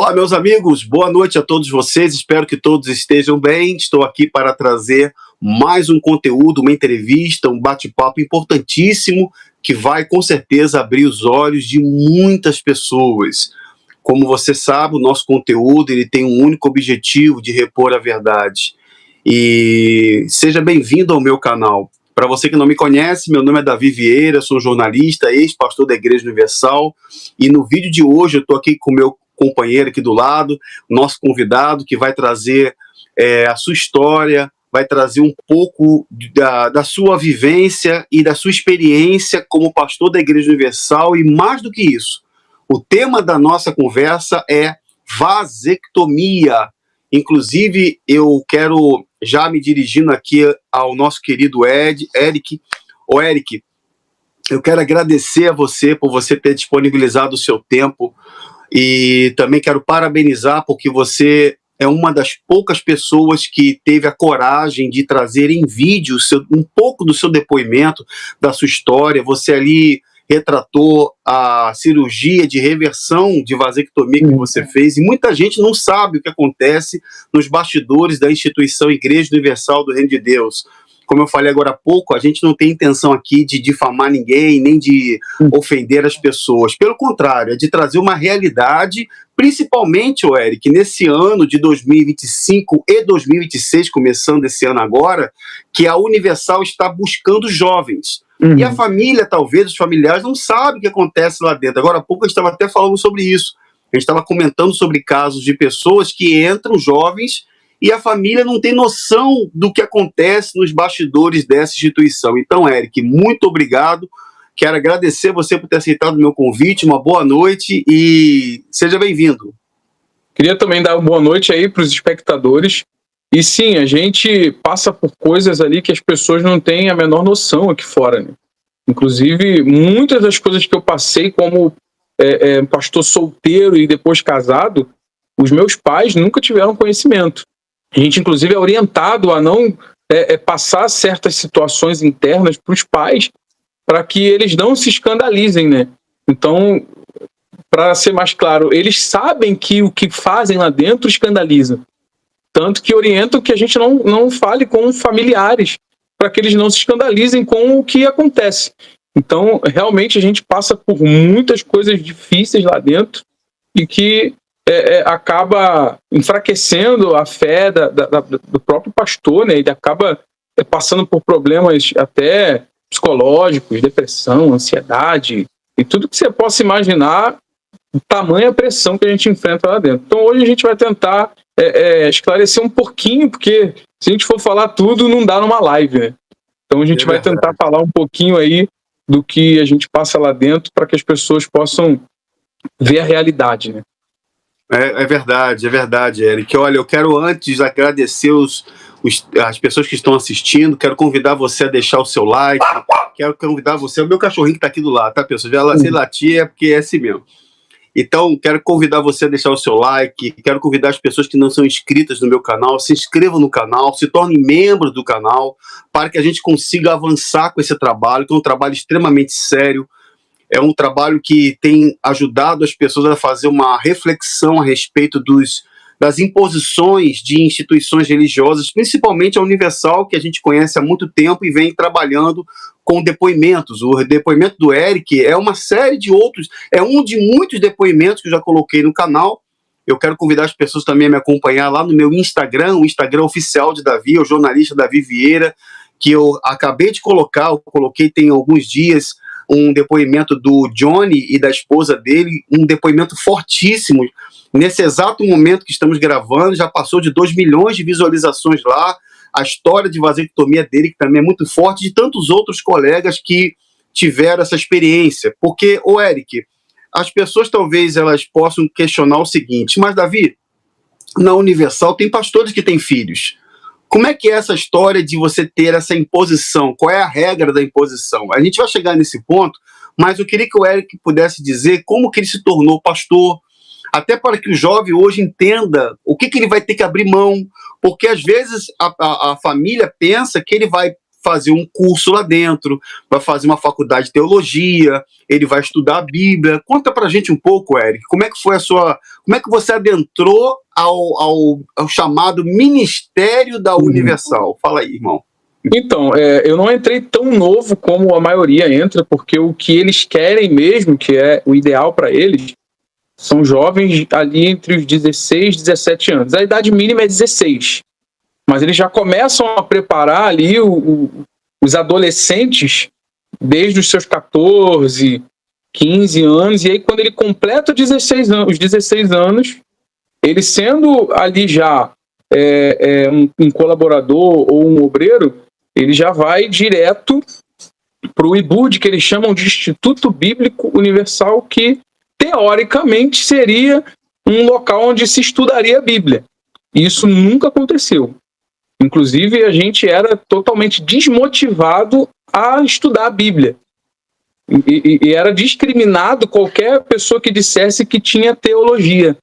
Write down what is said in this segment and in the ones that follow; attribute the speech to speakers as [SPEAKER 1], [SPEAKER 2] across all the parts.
[SPEAKER 1] Olá, meus amigos, boa noite a todos vocês, espero que todos estejam bem. Estou aqui para trazer mais um conteúdo, uma entrevista, um bate-papo importantíssimo que vai com certeza abrir os olhos de muitas pessoas. Como você sabe, o nosso conteúdo ele tem um único objetivo de repor a verdade. E seja bem-vindo ao meu canal. Para você que não me conhece, meu nome é Davi Vieira, sou jornalista, ex-pastor da Igreja Universal, e no vídeo de hoje eu estou aqui com o meu companheiro aqui do lado, nosso convidado, que vai trazer a sua história, vai trazer um pouco da sua vivência e da sua experiência como pastor da Igreja Universal, e mais do que isso, o tema da nossa conversa é vasectomia. Inclusive, eu quero, já me dirigindo aqui ao nosso querido Eric. Ô, Eric, eu quero agradecer a você por você ter disponibilizado o seu tempo e também quero parabenizar porque você é uma das poucas pessoas que teve a coragem de trazer em vídeo um pouco do seu depoimento, da sua história. Você ali retratou a cirurgia de reversão de vasectomia que você fez, e muita gente não sabe o que acontece nos bastidores da instituição Igreja Universal do Reino de Deus. Como eu falei agora há pouco, a gente não tem intenção aqui de difamar ninguém, nem de ofender as pessoas. Pelo contrário, é de trazer uma realidade, principalmente, Eric, nesse ano de 2025 e 2026, começando esse ano agora, que a Universal está buscando jovens. E a família, talvez, os familiares não sabem o que acontece lá dentro. Agora há pouco a gente estava até falando sobre isso. A gente estava comentando sobre casos de pessoas que entram jovens e a família não tem noção do que acontece nos bastidores dessa instituição. Então, Eric, muito obrigado. Quero agradecer você por ter aceitado o meu convite. Uma boa noite e seja bem-vindo.
[SPEAKER 2] Queria também dar uma boa noite aí para os espectadores. E sim, a gente passa por coisas ali que as pessoas não têm a menor noção aqui fora, né? Inclusive, muitas das coisas que eu passei como pastor solteiro e depois casado, os meus pais nunca tiveram conhecimento. A gente, inclusive, é orientado a não passar certas situações internas para os pais, para que eles não se escandalizem, né? Então, para ser mais claro, eles sabem que o que fazem lá dentro escandaliza. Tanto que orientam que a gente não fale com familiares, para que eles não se escandalizem com o que acontece. Então, realmente, a gente passa por muitas coisas difíceis lá dentro e que acaba enfraquecendo a fé do próprio pastor, né? Ele acaba passando por problemas até psicológicos, depressão, ansiedade e tudo que você possa imaginar, tamanha pressão que a gente enfrenta lá dentro. Então, hoje a gente vai tentar esclarecer um pouquinho, porque se a gente for falar tudo, não dá numa live, né? Então a gente vai tentar falar um pouquinho aí do que a gente passa lá dentro para que as pessoas possam ver a realidade, né?
[SPEAKER 1] É verdade, Eric. Olha, eu quero antes agradecer as pessoas que estão assistindo, quero convidar você a deixar o seu like, quero convidar você, o meu cachorrinho que está aqui do lado, tá, pessoal? Se latir é porque é assim mesmo. Então, quero convidar você a deixar o seu like, quero convidar as pessoas que não são inscritas no meu canal, se inscrevam no canal, se tornem membros do canal, para que a gente consiga avançar com esse trabalho, que é um trabalho extremamente sério, é um trabalho que tem ajudado as pessoas a fazer uma reflexão a respeito das imposições de instituições religiosas, principalmente a Universal, que a gente conhece há muito tempo e vem trabalhando com depoimentos. O depoimento do Eric é uma série de outros, é um de muitos depoimentos que eu já coloquei no canal. Eu quero convidar as pessoas também a me acompanhar lá no meu Instagram, o Instagram oficial de Davi, o jornalista Davi Vieira, que eu acabei de colocar, eu coloquei tem alguns dias, um depoimento do Johnny e da esposa dele, um depoimento fortíssimo. Nesse exato momento que estamos gravando, já passou de 2 milhões de visualizações lá, a história de vasectomia dele, que também é muito forte, de tantos outros colegas que tiveram essa experiência. Porque, Eric, as pessoas talvez elas possam questionar o seguinte, mas Davi, na Universal tem pastores que têm filhos. Como é que é essa história de você ter essa imposição? Qual é a regra da imposição? A gente vai chegar nesse ponto, mas eu queria que o Eric pudesse dizer como que ele se tornou pastor, até para que o jovem hoje entenda o que ele vai ter que abrir mão, porque às vezes a família pensa que ele vai fazer um curso lá dentro, vai fazer uma faculdade de teologia, ele vai estudar a Bíblia. Conta pra gente um pouco, Eric, como é que foi como é que você adentrou ao chamado Ministério da Universal? Fala aí, irmão.
[SPEAKER 2] Então, eu não entrei tão novo como a maioria entra, porque o que eles querem mesmo, que é o ideal para eles, são jovens ali entre os 16 e 17 anos. A idade mínima é 16, mas eles já começam a preparar ali os adolescentes desde os seus 14, 15 anos, e aí quando ele completa os 16 anos, ele sendo ali já um colaborador ou um obreiro, ele já vai direto para o IBUD, que eles chamam de Instituto Bíblico Universal, que teoricamente seria um local onde se estudaria a Bíblia. Isso nunca aconteceu. Inclusive, a gente era totalmente desmotivado a estudar a Bíblia. E era discriminado qualquer pessoa que dissesse que tinha teologia.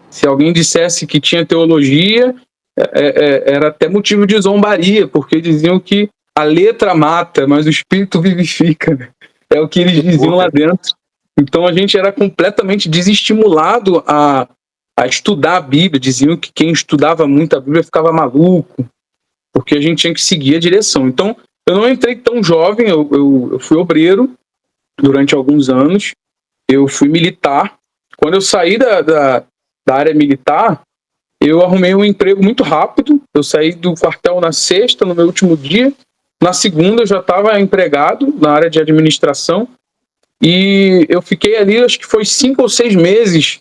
[SPEAKER 2] Se alguém dissesse que tinha teologia, era até motivo de zombaria, porque diziam que a letra mata, mas o espírito vivifica. É o que eles diziam lá dentro. Então a gente era completamente desestimulado a estudar a Bíblia. Diziam que quem estudava muito a Bíblia ficava maluco, porque a gente tinha que seguir a direção. Então eu não entrei tão jovem, eu fui obreiro durante alguns anos, eu fui militar. Quando eu saí da área militar, eu arrumei um emprego muito rápido. Eu saí do quartel na sexta, no meu último dia. Na segunda eu já estava empregado na área de administração. E eu fiquei ali, acho que foi 5 ou 6 meses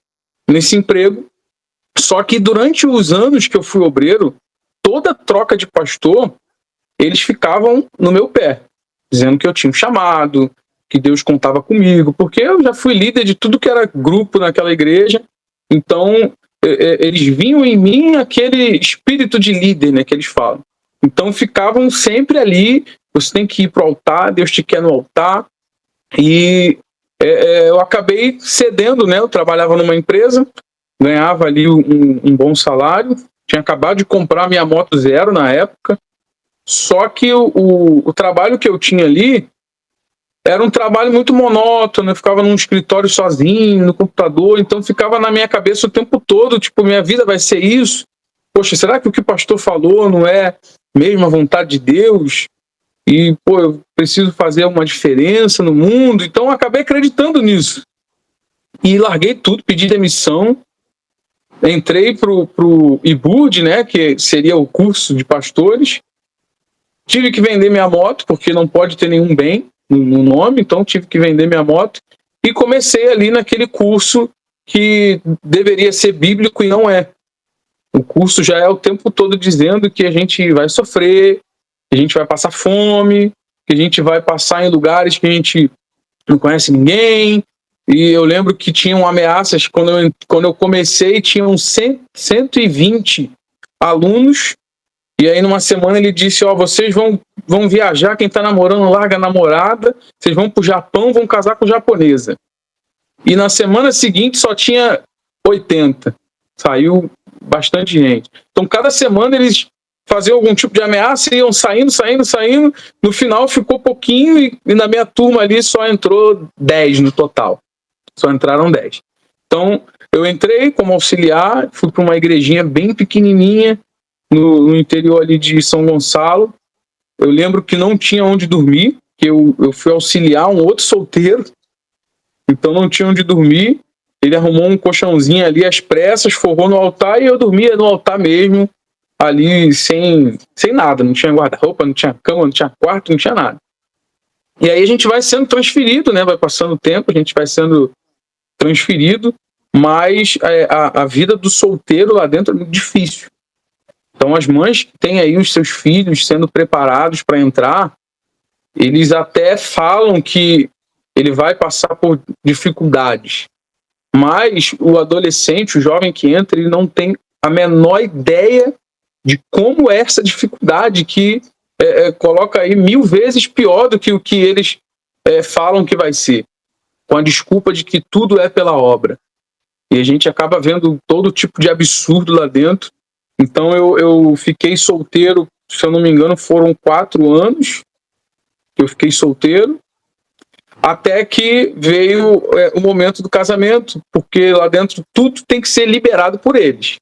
[SPEAKER 2] nesse emprego. Só que durante os anos que eu fui obreiro, toda troca de pastor, eles ficavam no meu pé, dizendo que eu tinha um chamado, que Deus contava comigo, porque eu já fui líder de tudo que era grupo naquela igreja. Então eles viam em mim aquele espírito de líder, né, que eles falam. Então ficavam sempre ali, você tem que ir para o altar, Deus te quer no altar. E eu acabei cedendo, né? Eu trabalhava numa empresa, ganhava ali um bom salário, tinha acabado de comprar minha moto zero na época, só que o trabalho que eu tinha ali era um trabalho muito monótono. Eu ficava num escritório sozinho, no computador, então ficava na minha cabeça o tempo todo, tipo, minha vida vai ser isso? Poxa, será que o que o pastor falou não é mesmo a vontade de Deus? E, pô, eu preciso fazer uma diferença no mundo. Então eu acabei acreditando nisso. E larguei tudo, pedi demissão, entrei pro IBUD, né, que seria o curso de pastores. Tive que vender minha moto, porque não pode ter nenhum bem no nome, então tive que vender minha moto. E comecei ali naquele curso que deveria ser bíblico e não é. O curso já é o tempo todo dizendo que a gente vai sofrer, que a gente vai passar fome, que a gente vai passar em lugares que a gente não conhece ninguém. E eu lembro que tinham ameaças, quando eu comecei, tinham 120 alunos, e aí numa semana ele disse, vocês vão viajar, quem está namorando larga a namorada, vocês vão para o Japão, vão casar com japonesa. E na semana seguinte só tinha 80, saiu bastante gente. Então cada semana eles faziam algum tipo de ameaça e iam saindo. No final ficou pouquinho e na minha turma ali só entrou 10 no total. Só entraram 10. Então eu entrei como auxiliar, fui para uma igrejinha bem pequenininha no interior ali de São Gonçalo. Eu lembro que não tinha onde dormir, que eu fui auxiliar um outro solteiro, então não tinha onde dormir. Ele arrumou um colchãozinho ali às pressas, forrou no altar e eu dormia no altar mesmo, ali sem nada. Não tinha guarda-roupa, não tinha cama, não tinha quarto, não tinha nada. E aí a gente vai sendo transferido, né? Vai passando o tempo, a gente vai sendo transferido, mas a vida do solteiro lá dentro é muito difícil. Então as mães que têm aí os seus filhos sendo preparados para entrar, eles até falam que ele vai passar por dificuldades. Mas o adolescente, o jovem que entra, ele não tem a menor ideia de como é essa dificuldade, que coloca aí 1000 vezes pior do que o que eles falam que vai ser, com a desculpa de que tudo é pela obra. E a gente acaba vendo todo tipo de absurdo lá dentro. Então eu fiquei solteiro se eu não me engano, foram 4 anos que eu fiquei solteiro, até que veio o momento do casamento, porque lá dentro tudo tem que ser liberado por eles.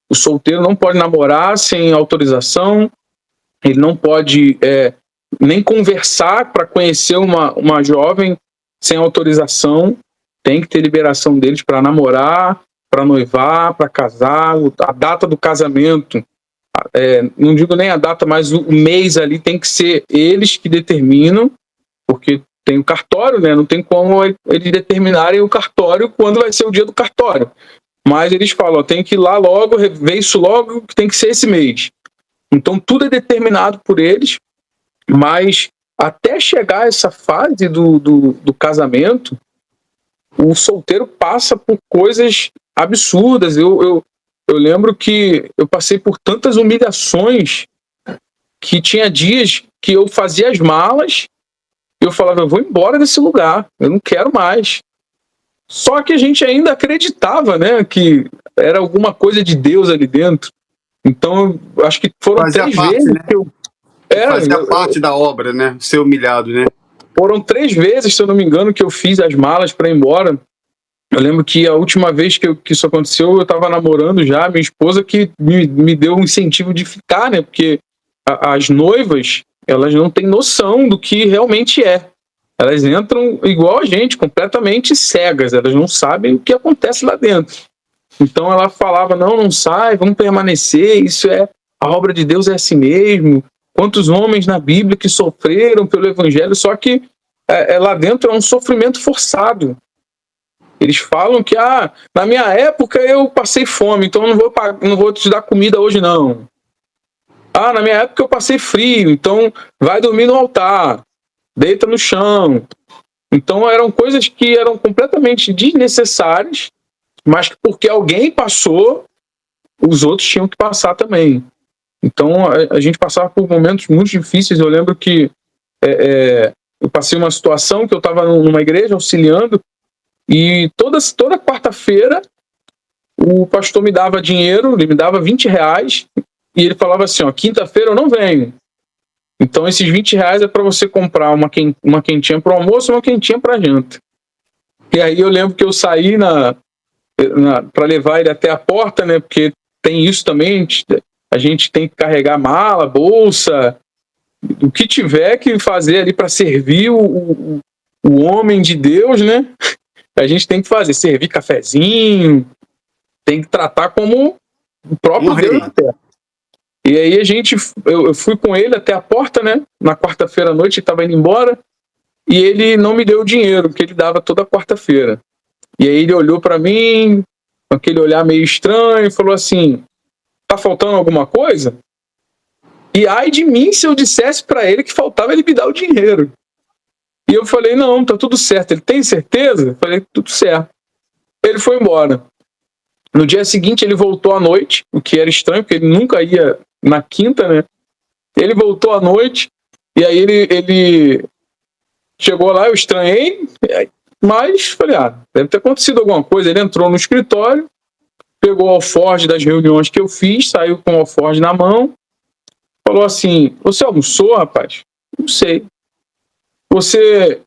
[SPEAKER 2] O solteiro não pode namorar sem autorização, ele não pode nem conversar para conhecer uma jovem sem autorização, tem que ter liberação deles para namorar, para noivar, para casar, a data do casamento, não digo nem a data, mas o mês ali tem que ser eles que determinam, porque tem o cartório, né? Não tem como eles determinarem o cartório quando vai ser o dia do cartório. Mas eles falam, tem que ir lá logo, ver isso logo, que tem que ser esse mês. Então tudo é determinado por eles, mas até chegar a essa fase do casamento, o solteiro passa por coisas absurdas. Eu lembro que eu passei por tantas humilhações que tinha dias que eu fazia as malas e eu falava, eu vou embora desse lugar, eu não quero mais. Só que a gente ainda acreditava, né, que era alguma coisa de Deus ali dentro. Então, acho que foram
[SPEAKER 1] Fazia
[SPEAKER 2] 3
[SPEAKER 1] parte,
[SPEAKER 2] vezes
[SPEAKER 1] né?
[SPEAKER 2] que eu...
[SPEAKER 1] Fazia parte da obra, né? Ser humilhado, né?
[SPEAKER 2] Foram 3 vezes, se eu não me engano, que eu fiz as malas para ir embora. Eu lembro que a última vez que isso aconteceu, eu estava namorando já, minha esposa que me deu um incentivo de ficar, né? Porque as noivas, elas não têm noção do que realmente é. Elas entram igual a gente, completamente cegas, elas não sabem o que acontece lá dentro. Então ela falava, não sai, vamos permanecer, isso a obra de Deus é assim mesmo. Quantos homens na Bíblia que sofreram pelo Evangelho, só que lá dentro é um sofrimento forçado. Eles falam que, na minha época eu passei fome, então não vou te dar comida hoje não. Na minha época eu passei frio, então vai dormir no altar, deita no chão. Então eram coisas que eram completamente desnecessárias, mas que porque alguém passou, os outros tinham que passar também. Então a gente passava por momentos muito difíceis. Eu lembro que eu passei uma situação que eu estava numa igreja auxiliando, e toda quarta-feira o pastor me dava dinheiro, ele me dava R$20, e ele falava assim, quinta-feira eu não venho. Então esses R$20 é para você comprar uma quentinha para o almoço e uma quentinha para a janta. E aí eu lembro que eu saí para levar ele até a porta, né? Porque tem isso também, a gente tem que carregar mala, bolsa, o que tiver que fazer ali para servir o homem de Deus, né? A gente tem que fazer, servir cafezinho, tem que tratar como o próprio Deus na terra. E aí eu fui com ele até a porta, né? Na quarta-feira à noite, ele estava indo embora, e ele não me deu o dinheiro, que ele dava toda quarta-feira. E aí ele olhou para mim, com aquele olhar meio estranho, e falou assim, tá faltando alguma coisa? E ai de mim se eu dissesse para ele que faltava ele me dar o dinheiro. E eu falei, não, tá tudo certo. Ele tem certeza? Eu falei, tudo certo. Ele foi embora. No dia seguinte ele voltou à noite, o que era estranho, porque ele nunca ia na quinta, né? Ele voltou à noite, e aí ele chegou lá, eu estranhei, mas falei, deve ter acontecido alguma coisa. Ele entrou no escritório, pegou o alforje das reuniões que eu fiz, saiu com o alforje na mão, falou assim, você almoçou, rapaz? Não sei. Você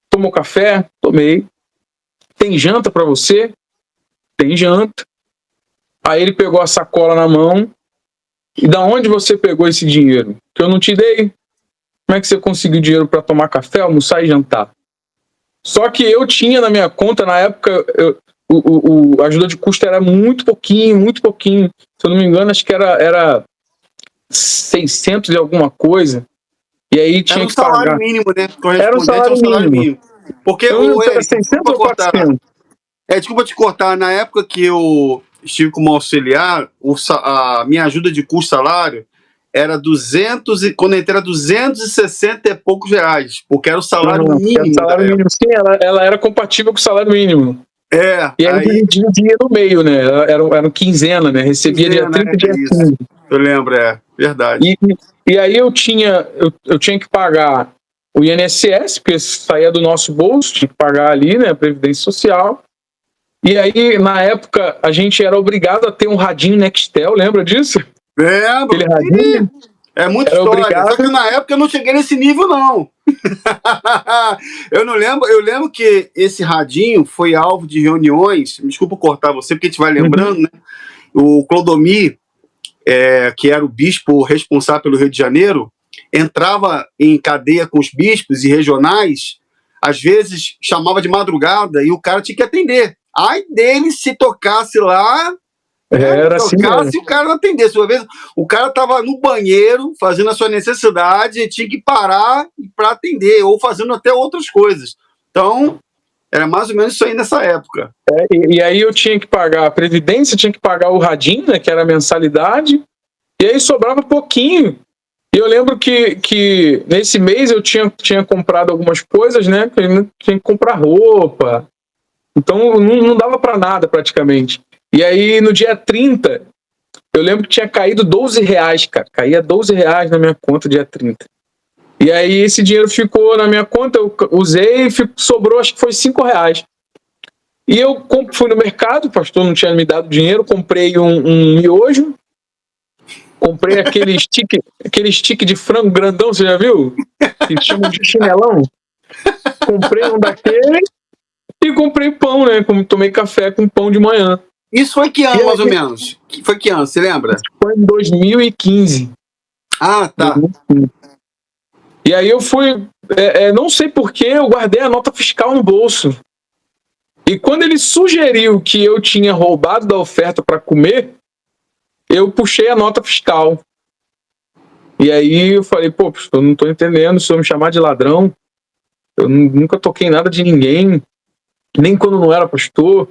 [SPEAKER 2] tomou café? Tomei. Tem janta para você? Tem janta. Aí ele pegou a sacola na mão. E da onde você pegou esse dinheiro? Que eu não te dei. Como é que você conseguiu dinheiro para tomar café, almoçar e jantar? Só que eu tinha na minha conta, na época, a ajuda de custo era muito pouquinho, muito pouquinho. Se eu não me engano, acho que era 600 e alguma coisa. E aí tinha que pagar.
[SPEAKER 1] Era um salário mínimo, né?
[SPEAKER 2] Era um salário mínimo.
[SPEAKER 1] Porque
[SPEAKER 2] era 600 ou 400?
[SPEAKER 1] Desculpa te cortar. Na época que eu estive como auxiliar, a minha ajuda de custo salário era 200 e quando eu entrei era 260 e poucos reais, porque era o salário mínimo. Era o
[SPEAKER 2] salário mínimo, sim, ela era compatível com o salário mínimo. E aí dividia no meio, né? Era quinzena, né? Recebia dia 30 e dia 15.
[SPEAKER 1] Eu lembro, verdade.
[SPEAKER 2] E aí eu tinha que pagar o INSS, porque saía do nosso bolso, tinha que pagar ali, né? A Previdência Social. E aí, na época, a gente era obrigado a ter um radinho Nextel, lembra disso?
[SPEAKER 1] Lembro.
[SPEAKER 2] Aquele radinho.
[SPEAKER 1] É muita
[SPEAKER 2] Era
[SPEAKER 1] história.
[SPEAKER 2] obrigado.
[SPEAKER 1] Só que na época eu não cheguei nesse nível, não. Eu lembro que esse radinho foi alvo de reuniões. Desculpa cortar você, porque a gente vai lembrando, né? O Clodomir, que era o bispo responsável pelo Rio de Janeiro, entrava em cadeia com os bispos e regionais, às vezes chamava de madrugada e o cara tinha que atender. Ai dele se tocasse lá,
[SPEAKER 2] Era assim mesmo.
[SPEAKER 1] se o cara não atendesse. Uma vez o cara estava no banheiro fazendo a sua necessidade e tinha que parar para atender, ou fazendo até outras coisas. Então, era mais ou menos isso aí nessa época.
[SPEAKER 2] E aí eu tinha que pagar a previdência, tinha que pagar o radinho, né, que era a mensalidade, e aí sobrava pouquinho. E eu lembro que nesse mês eu tinha comprado algumas coisas, né, que eu tinha que comprar roupa. Então não dava para nada praticamente. E aí no dia 30, eu lembro que tinha caído R$12, cara. Caía R$12 na minha conta dia 30. E aí esse dinheiro ficou na minha conta, eu usei e sobrou, acho que foi R$5. E eu fui no mercado, o pastor não tinha me dado dinheiro, comprei um miojo, comprei aquele stick de frango grandão, você já viu? Que chamam de chinelão. Comprei um daquele e comprei pão, né? Como tomei café com pão de manhã.
[SPEAKER 1] Isso foi que ano, mais ou menos? Foi que ano, você lembra?
[SPEAKER 2] Foi em 2015.
[SPEAKER 1] Ah, tá.
[SPEAKER 2] 2015. E aí eu fui, não sei porquê, eu guardei a nota fiscal no bolso. E quando ele sugeriu que eu tinha roubado da oferta para comer, eu puxei a nota fiscal. E aí eu falei, pô, eu não tô entendendo, se eu me chamar de ladrão, eu nunca toquei nada de ninguém, nem quando não era pastor.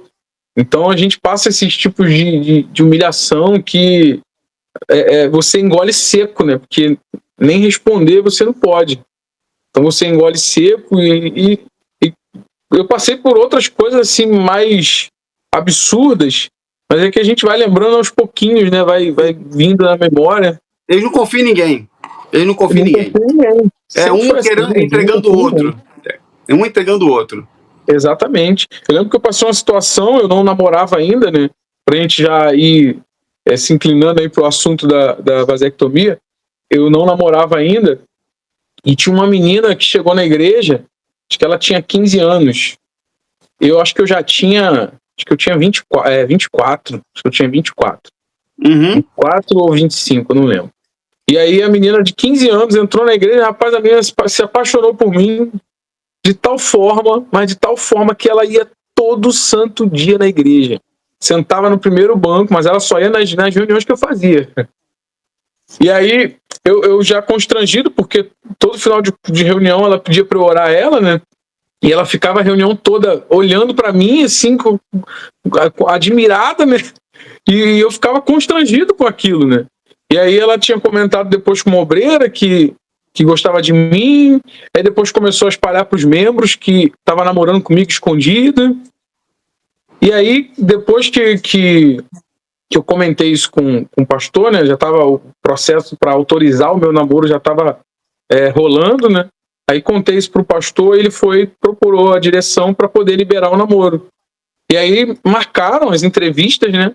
[SPEAKER 2] Então a gente passa esses tipos de humilhação que você engole seco, né? Porque nem responder você não pode. Então você engole seco e eu passei por outras coisas assim mais absurdas, mas é que a gente vai lembrando aos pouquinhos, né? Vai vindo na memória.
[SPEAKER 1] Eles não confiam em ninguém. Eles não confiam em ninguém. Entregando o outro. Um entregando o outro.
[SPEAKER 2] Exatamente. Eu lembro que eu passei uma situação, eu não namorava ainda, né? Pra gente já ir se inclinando aí pro assunto da vasectomia. Eu não namorava ainda. E tinha uma menina que chegou na igreja, acho que ela tinha 15 anos. Eu acho que eu já tinha, acho que eu tinha 24. Acho que eu tinha 24. 24 ou 25, eu não lembro. E aí a menina de 15 anos entrou na igreja, rapaz, a menina se apaixonou por mim de tal forma, mas de tal forma que ela ia todo santo dia na igreja. Sentava no primeiro banco, mas ela só ia nas reuniões que eu fazia. E aí eu já constrangido, porque todo final de reunião ela pedia para eu orar ela, né? E ela ficava a reunião toda olhando para mim, assim, admirada, né? E eu ficava constrangido com aquilo, né? E aí ela tinha comentado depois com uma obreira que gostava de mim, aí depois começou a espalhar para os membros que estava namorando comigo escondida. E aí, depois que eu comentei isso com o pastor, né, já estava o processo para autorizar o meu namoro, já estava rolando, né? Aí contei isso para o pastor, ele procurou a direção para poder liberar o namoro. E aí marcaram as entrevistas, né?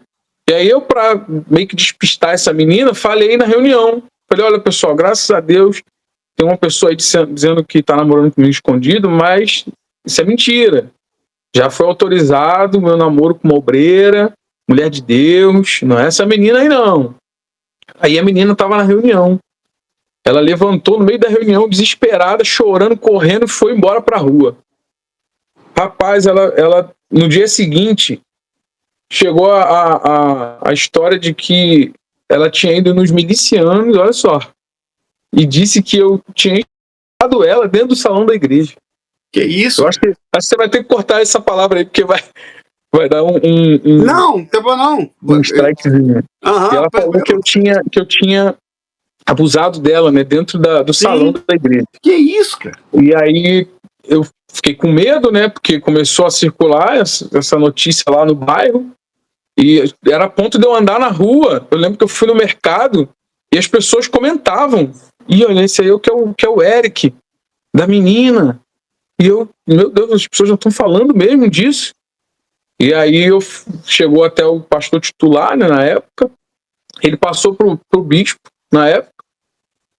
[SPEAKER 2] E aí eu, para meio que despistar essa menina, falei na reunião. Falei, olha, pessoal, graças a Deus, tem uma pessoa aí dizendo que está namorando comigo escondido, mas isso é mentira. Já foi autorizado o meu namoro com uma obreira, mulher de Deus, não é essa menina aí não. Aí a menina estava na reunião. Ela levantou no meio da reunião, desesperada, chorando, correndo, e foi embora para a rua. Rapaz, ela no dia seguinte, chegou a história de que ela tinha ido nos milicianos, olha só, e disse que eu tinha enxergado ela dentro do salão da igreja.
[SPEAKER 1] Que isso?
[SPEAKER 2] Eu acho que você vai ter que cortar essa palavra aí, porque vai dar
[SPEAKER 1] Não, não.
[SPEAKER 2] Um strikezinho. E ela falou que eu tinha abusado dela, né, dentro do salão da igreja.
[SPEAKER 1] Que isso, cara?
[SPEAKER 2] E aí eu fiquei com medo, né, porque começou a circular essa notícia lá no bairro, e era a ponto de eu andar na rua. Eu lembro que eu fui no mercado e as pessoas comentavam, e olha, esse aí que é o Eric, da menina. E eu, meu Deus, as pessoas já estão falando mesmo disso. E aí chegou até o pastor titular, né, na época. Ele passou pro bispo, na época.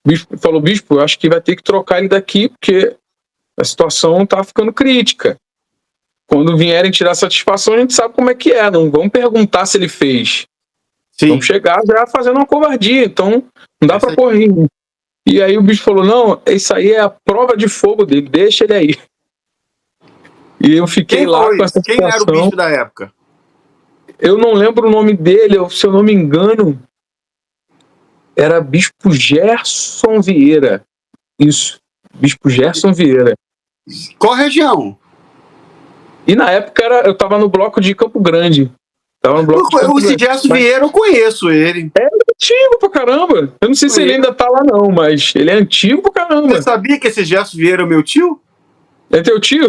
[SPEAKER 2] bispo falou, bispo, eu acho que vai ter que trocar ele daqui, porque a situação tá ficando crítica. Quando vierem tirar satisfação, a gente sabe como é que é. Não vamos perguntar se ele fez.
[SPEAKER 1] Sim.
[SPEAKER 2] Vamos chegar já fazendo uma covardia. Então, não dá para correr. E aí o bicho falou, não, isso aí é a prova de fogo dele, deixa ele aí. E eu fiquei lá com essa situação.
[SPEAKER 1] Quem era o bispo da época?
[SPEAKER 2] Eu não lembro o nome dele, se eu não me engano, era Bispo Gerson Vieira. Isso, Bispo Gerson Vieira.
[SPEAKER 1] Qual região?
[SPEAKER 2] E na época eu tava no bloco de Campo Grande.
[SPEAKER 1] O Gerson Vieira, eu conheço ele.
[SPEAKER 2] É antigo pra caramba. Eu não sei se ele ainda tá lá não, mas ele é antigo pra caramba.
[SPEAKER 1] Você sabia que esse Gerson Vieira é meu tio?
[SPEAKER 2] É teu tio?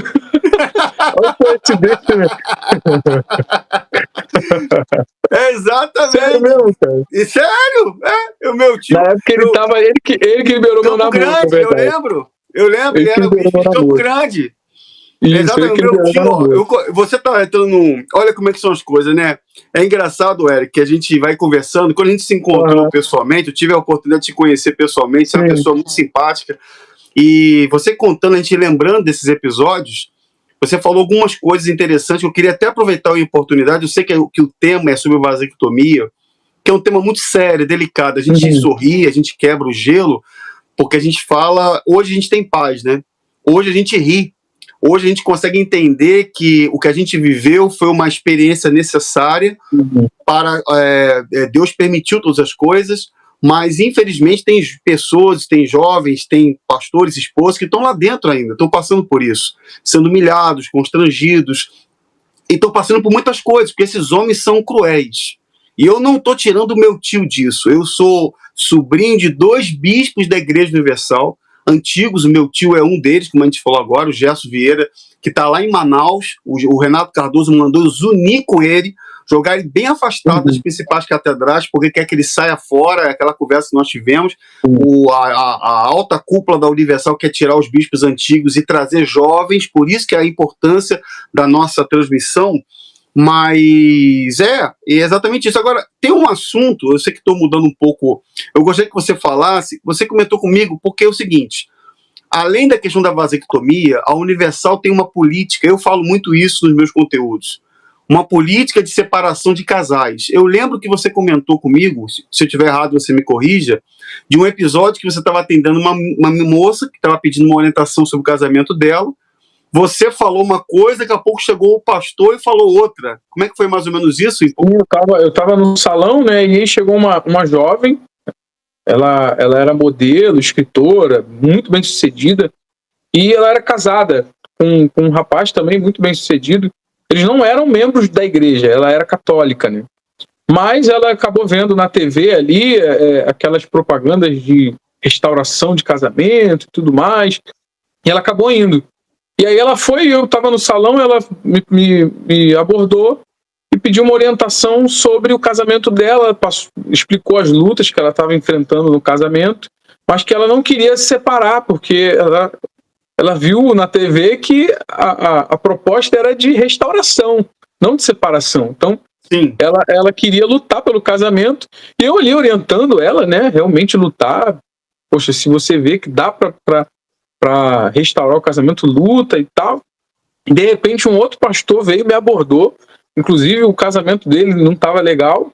[SPEAKER 2] Olha esse desse.
[SPEAKER 1] É exatamente.
[SPEAKER 2] Sério mesmo, cara?
[SPEAKER 1] E sério? É o meu tio.
[SPEAKER 2] Na época ele tava, ele que liberou meu namoro.
[SPEAKER 1] Campo Grande, eu lembro, ele era o bicho de Campo Grande.
[SPEAKER 2] Isso,
[SPEAKER 1] exatamente, meu tio. Você tá entrando num... Olha como é que são as coisas, né? É engraçado, Eric, que a gente vai conversando. Quando a gente se encontrou pessoalmente, eu tive a oportunidade de te conhecer pessoalmente, você é uma pessoa muito simpática. E você contando, a gente lembrando desses episódios, você falou algumas coisas interessantes. Eu queria até aproveitar a oportunidade. Eu sei que o tema é sobre vasectomia, que é um tema muito sério, delicado. A gente sorri, a gente quebra o gelo, porque a gente fala... Hoje a gente tem paz, né? Hoje a gente ri. Hoje a gente consegue entender que o que a gente viveu foi uma experiência necessária para... Deus permitiu todas as coisas, mas infelizmente tem pessoas, tem jovens, tem pastores, esposas que estão lá dentro ainda, estão passando por isso, sendo humilhados, constrangidos, e estão passando por muitas coisas, porque esses homens são cruéis. E eu não estou tirando o meu tio disso. Eu sou sobrinho de 2 bispos da Igreja Universal, antigos. O meu tio é um deles, como a gente falou agora, o Gerson Vieira, que está lá em Manaus. O Renato Cardoso mandou unir com ele, jogar ele bem afastado das principais catedrais, porque quer que ele saia fora, aquela conversa que nós tivemos. A alta cúpula da Universal quer tirar os bispos antigos e trazer jovens, por isso que é a importância da nossa transmissão. Mas é exatamente isso. Agora, tem um assunto, eu sei que estou mudando um pouco, eu gostaria que você falasse, você comentou comigo, porque é o seguinte, além da questão da vasectomia, a Universal tem uma política, eu falo muito isso nos meus conteúdos, uma política de separação de casais. Eu lembro que você comentou comigo, se eu estiver errado você me corrija, de um episódio que você estava atendendo uma moça que estava pedindo uma orientação sobre o casamento dela. Você falou uma coisa, daqui a pouco chegou o pastor e falou outra. Como é que foi mais ou menos isso?
[SPEAKER 2] Eu tava no salão, né, e aí chegou uma jovem, ela era modelo, escritora, muito bem sucedida, e ela era casada com um rapaz também muito bem sucedido. Eles não eram membros da igreja, ela era católica, né? Mas ela acabou vendo na TV ali aquelas propagandas de restauração de casamento e tudo mais, e ela acabou indo. E aí ela foi, eu estava no salão, ela me abordou e pediu uma orientação sobre o casamento dela, explicou as lutas que ela estava enfrentando no casamento, mas que ela não queria se separar, porque ela viu na TV que a proposta era de restauração, não de separação. Então,
[SPEAKER 1] sim,
[SPEAKER 2] ela queria lutar pelo casamento, e eu ali orientando ela, né, realmente lutar. Poxa, se você vê que dá para restaurar o casamento, luta e tal. De repente um outro pastor veio e me abordou, inclusive o casamento dele não estava legal,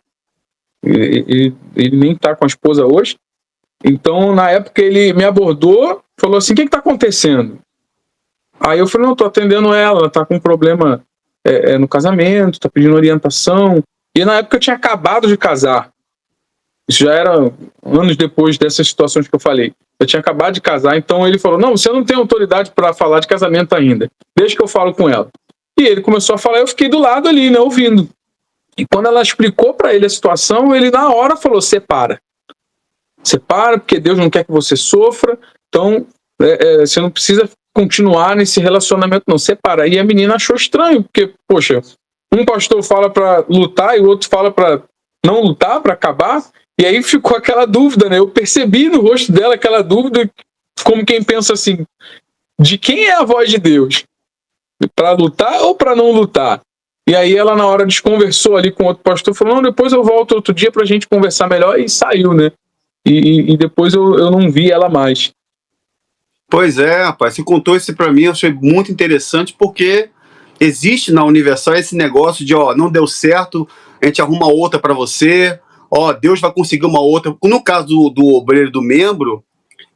[SPEAKER 2] ele nem está com a esposa hoje. Então na época ele me abordou, falou assim, o que está acontecendo? Aí eu falei, não, estou atendendo ela está com um problema no casamento, está pedindo orientação. E na época eu tinha acabado de casar, isso já era anos depois dessas situações que eu falei. Eu tinha acabado de casar, então ele falou, não, você não tem autoridade para falar de casamento ainda, deixa que eu falo com ela. E ele começou a falar, eu fiquei do lado ali, né, ouvindo. E quando ela explicou para ele a situação, ele na hora falou, separa, porque Deus não quer que você sofra, então você não precisa continuar nesse relacionamento não, separa. E a menina achou estranho, porque, poxa, um pastor fala para lutar e o outro fala para não lutar, para acabar. E aí ficou aquela dúvida, né? Eu percebi no rosto dela aquela dúvida, como quem pensa assim, de quem é a voz de Deus? Para lutar ou para não lutar? E aí ela na hora desconversou ali com outro pastor, falou, não, depois eu volto outro dia para a gente conversar melhor, e saiu, né? e depois eu não vi ela mais.
[SPEAKER 1] Pois é, rapaz, você contou isso pra mim, eu achei muito interessante, porque existe na Universal esse negócio de, ó, não deu certo, a gente arruma outra pra você, ó, Deus vai conseguir uma outra. No caso do obreiro, do membro,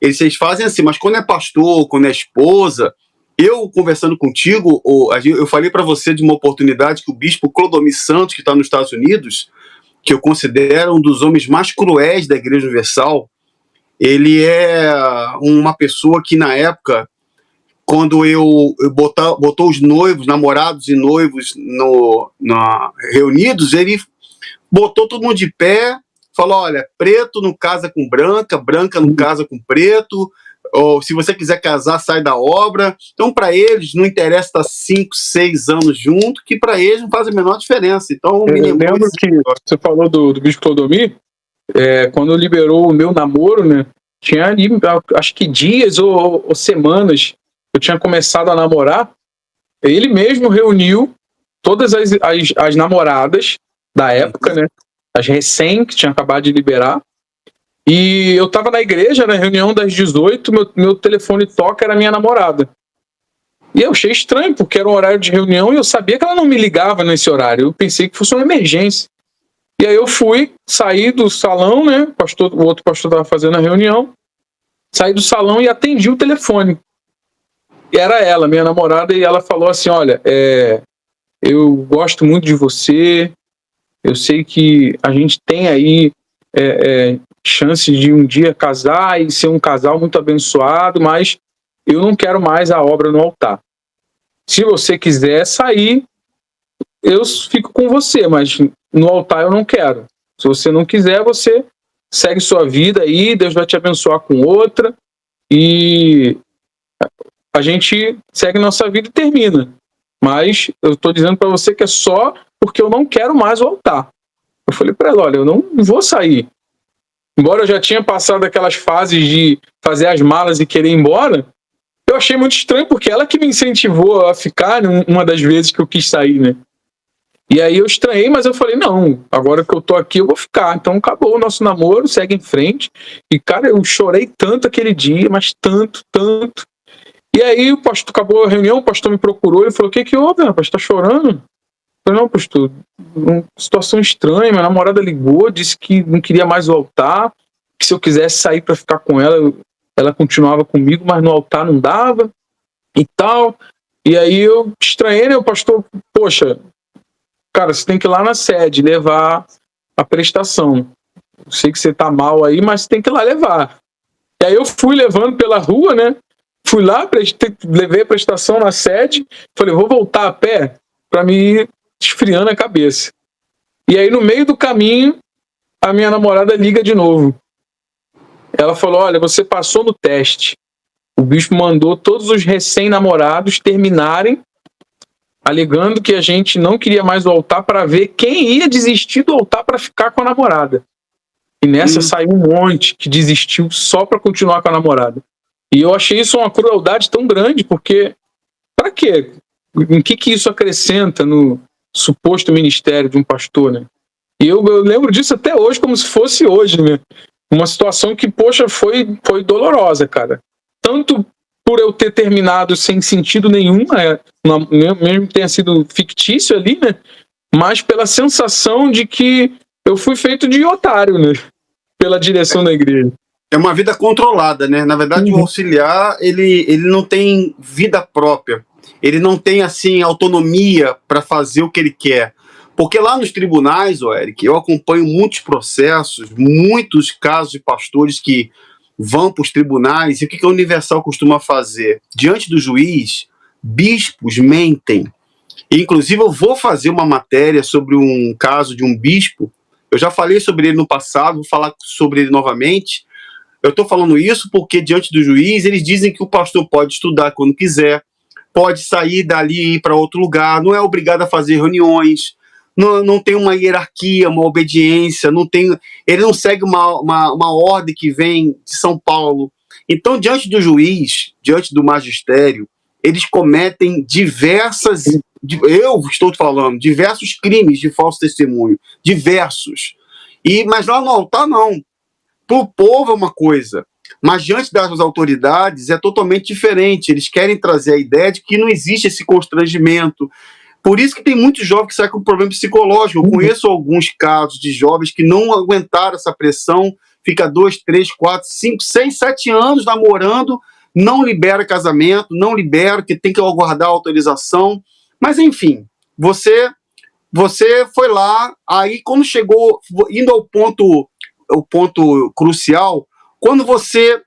[SPEAKER 1] eles fazem assim, mas quando é pastor, quando é esposa, eu conversando contigo, eu falei pra você de uma oportunidade que o bispo Clodomir Santos, que está nos Estados Unidos, que eu considero um dos homens mais cruéis da Igreja Universal, ele é uma pessoa que, na época, quando eu botou os noivos, namorados e noivos reunidos, ele botou todo mundo de pé, falou, olha, preto não casa com branca, branca não casa com preto, ou se você quiser casar, sai da obra. Então, para eles, não interessa estar 5, 6 anos junto, que para eles não faz a menor diferença. Então,
[SPEAKER 2] eu lembro que você falou do bispo Clodomir, quando liberou o meu namoro, né, tinha ali, acho que dias ou semanas, eu tinha começado a namorar, ele mesmo reuniu todas as namoradas da época, né, as recém, que tinha acabado de liberar, e eu tava na igreja, na reunião das 18, meu telefone toca, era minha namorada. E eu achei estranho, porque era um horário de reunião e eu sabia que ela não me ligava nesse horário, eu pensei que fosse uma emergência. E aí eu saí do salão, né? O outro pastor estava fazendo a reunião. Saí do salão e atendi o telefone. E era ela, minha namorada, e ela falou assim, olha, eu gosto muito de você, eu sei que a gente tem aí chance de um dia casar e ser um casal muito abençoado, mas eu não quero mais a obra no altar. Se você quiser sair, eu fico com você, mas no altar eu não quero. Se você não quiser, você segue sua vida aí, Deus vai te abençoar com outra, e a gente segue nossa vida e termina. Mas eu estou dizendo para você que é só porque eu não quero mais o altar. Eu falei para ela, olha, eu não vou sair. Embora eu já tinha passado aquelas fases de fazer as malas e querer ir embora, eu achei muito estranho, porque ela que me incentivou a ficar uma das vezes que eu quis sair, né? E aí eu estranhei, mas eu falei, não, agora que eu tô aqui eu vou ficar. Então acabou o nosso namoro, segue em frente. E, cara, eu chorei tanto aquele dia, mas tanto, tanto. E aí o pastor, acabou a reunião, o pastor me procurou e falou, o que houve, rapaz, tá chorando? Eu falei, não, pastor, uma situação estranha, minha namorada ligou, disse que não queria mais o altar, que se eu quisesse sair para ficar com ela, ela continuava comigo, mas no altar não dava, e tal. E aí eu estranhei, né, o pastor, poxa, cara, você tem que ir lá na sede, levar a prestação. Eu sei que você tá mal aí, mas você tem que ir lá levar. E aí eu fui levando pela rua, né? Fui lá, levei a prestação na sede, falei, vou voltar a pé para me ir esfriando a cabeça. E aí no meio do caminho, a minha namorada liga de novo. Ela falou, olha, você passou no teste. O bispo mandou todos os recém-namorados terminarem, alegando que a gente não queria mais o altar, para ver quem ia desistir do altar para ficar com a namorada. E nessa saiu um monte que desistiu só para continuar com a namorada. E eu achei isso uma crueldade tão grande, porque para quê? Em que isso acrescenta no suposto ministério de um pastor, né? E eu lembro disso até hoje, como se fosse hoje, né? Uma situação que, poxa, foi dolorosa, cara. Tanto por eu ter terminado sem sentido nenhum, mesmo que tenha sido fictício ali, né? Mas pela sensação de que eu fui feito de otário, né? Pela direção da igreja.
[SPEAKER 1] É uma vida controlada, né? Na verdade, o auxiliar, ele não tem vida própria. Ele não tem, assim, autonomia para fazer o que ele quer. Porque lá nos tribunais, Eric, eu acompanho muitos processos, muitos casos de pastores que vão para os tribunais. E o que a Universal costuma fazer? Diante do juiz, bispos mentem. Inclusive, eu vou fazer uma matéria sobre um caso de um bispo. Eu já falei sobre ele no passado, vou falar sobre ele novamente. Eu estou falando isso porque, diante do juiz, eles dizem que o pastor pode estudar quando quiser, pode sair dali e ir para outro lugar, não é obrigado a fazer reuniões, não tem uma hierarquia, uma obediência, ele não segue uma ordem que vem de São Paulo. Então, diante do juiz, diante do magistério, eles cometem diversos crimes de falso testemunho, diversos. Mas lá no altar, não. para o povo é uma coisa, mas diante das autoridades é totalmente diferente. Eles querem trazer a ideia de que não existe esse constrangimento. Por isso que tem muitos jovens que saem com problema psicológico. Eu conheço alguns casos de jovens que não aguentaram essa pressão, fica 2, 3, 4, 5, 6, 7 anos namorando, não libera casamento, não libera, que tem que aguardar a autorização. Mas, enfim, você foi lá, aí quando chegou, indo ao ponto crucial, quando você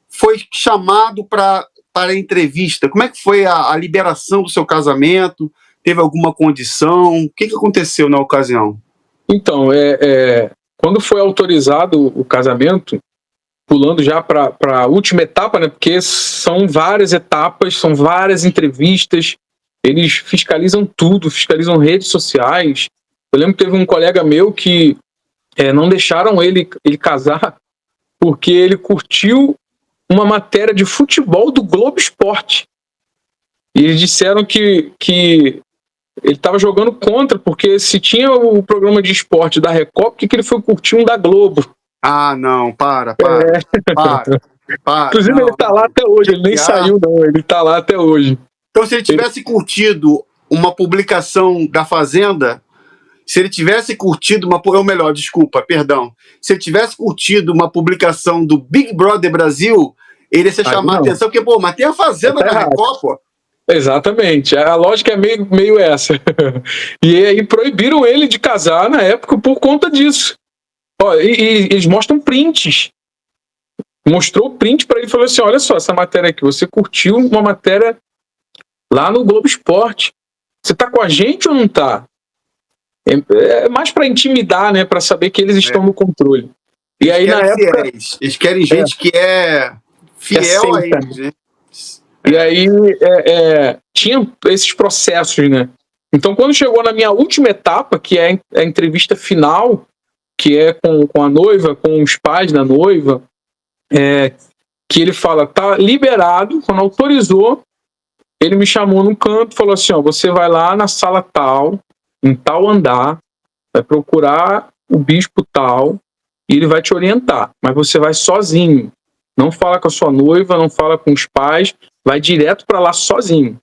[SPEAKER 1] foi chamado para a entrevista, como é que foi a liberação do seu casamento? Teve alguma condição? O que aconteceu na ocasião?
[SPEAKER 2] Então, quando foi autorizado o casamento, pulando já para a última etapa, né? Porque são várias etapas, são várias entrevistas, eles fiscalizam tudo, fiscalizam redes sociais. Eu lembro que teve um colega meu que não deixaram ele casar porque ele curtiu uma matéria de futebol do Globo Esporte. E eles disseram que ele estava jogando contra, porque se tinha o programa de esporte da Record, por que ele foi curtir um da Globo?
[SPEAKER 1] Ah, não, para.
[SPEAKER 2] Inclusive, ele está lá até hoje, ele nem saiu, não, ele está lá até hoje.
[SPEAKER 1] Então, se ele tivesse curtido uma publicação da Fazenda, se ele tivesse curtido se ele tivesse curtido uma publicação do Big Brother Brasil, ele ia ser chamado a atenção, porque, mas tem a Fazenda da Record, pô.
[SPEAKER 2] Exatamente, a lógica é meio essa. E aí proibiram ele de casar na época por conta disso. E eles mostram prints. Mostrou o print para ele e falou assim: olha só, essa matéria aqui, você curtiu uma matéria lá no Globo Esporte. Você tá com a gente ou não tá? É mais para intimidar, né? Para saber que eles estão no controle. E aí, na época,
[SPEAKER 1] eles querem gente que é fiel a eles, né?
[SPEAKER 2] E aí tinha esses processos, né? Então, quando chegou na minha última etapa, que é a entrevista final, que é com a noiva, com os pais da noiva, que ele fala, tá liberado, quando autorizou, ele me chamou num canto e falou assim, você vai lá na sala tal, em tal andar, vai procurar o bispo tal, e ele vai te orientar, mas você vai sozinho. Não fala com a sua noiva, não fala com os pais, vai direto para lá sozinho.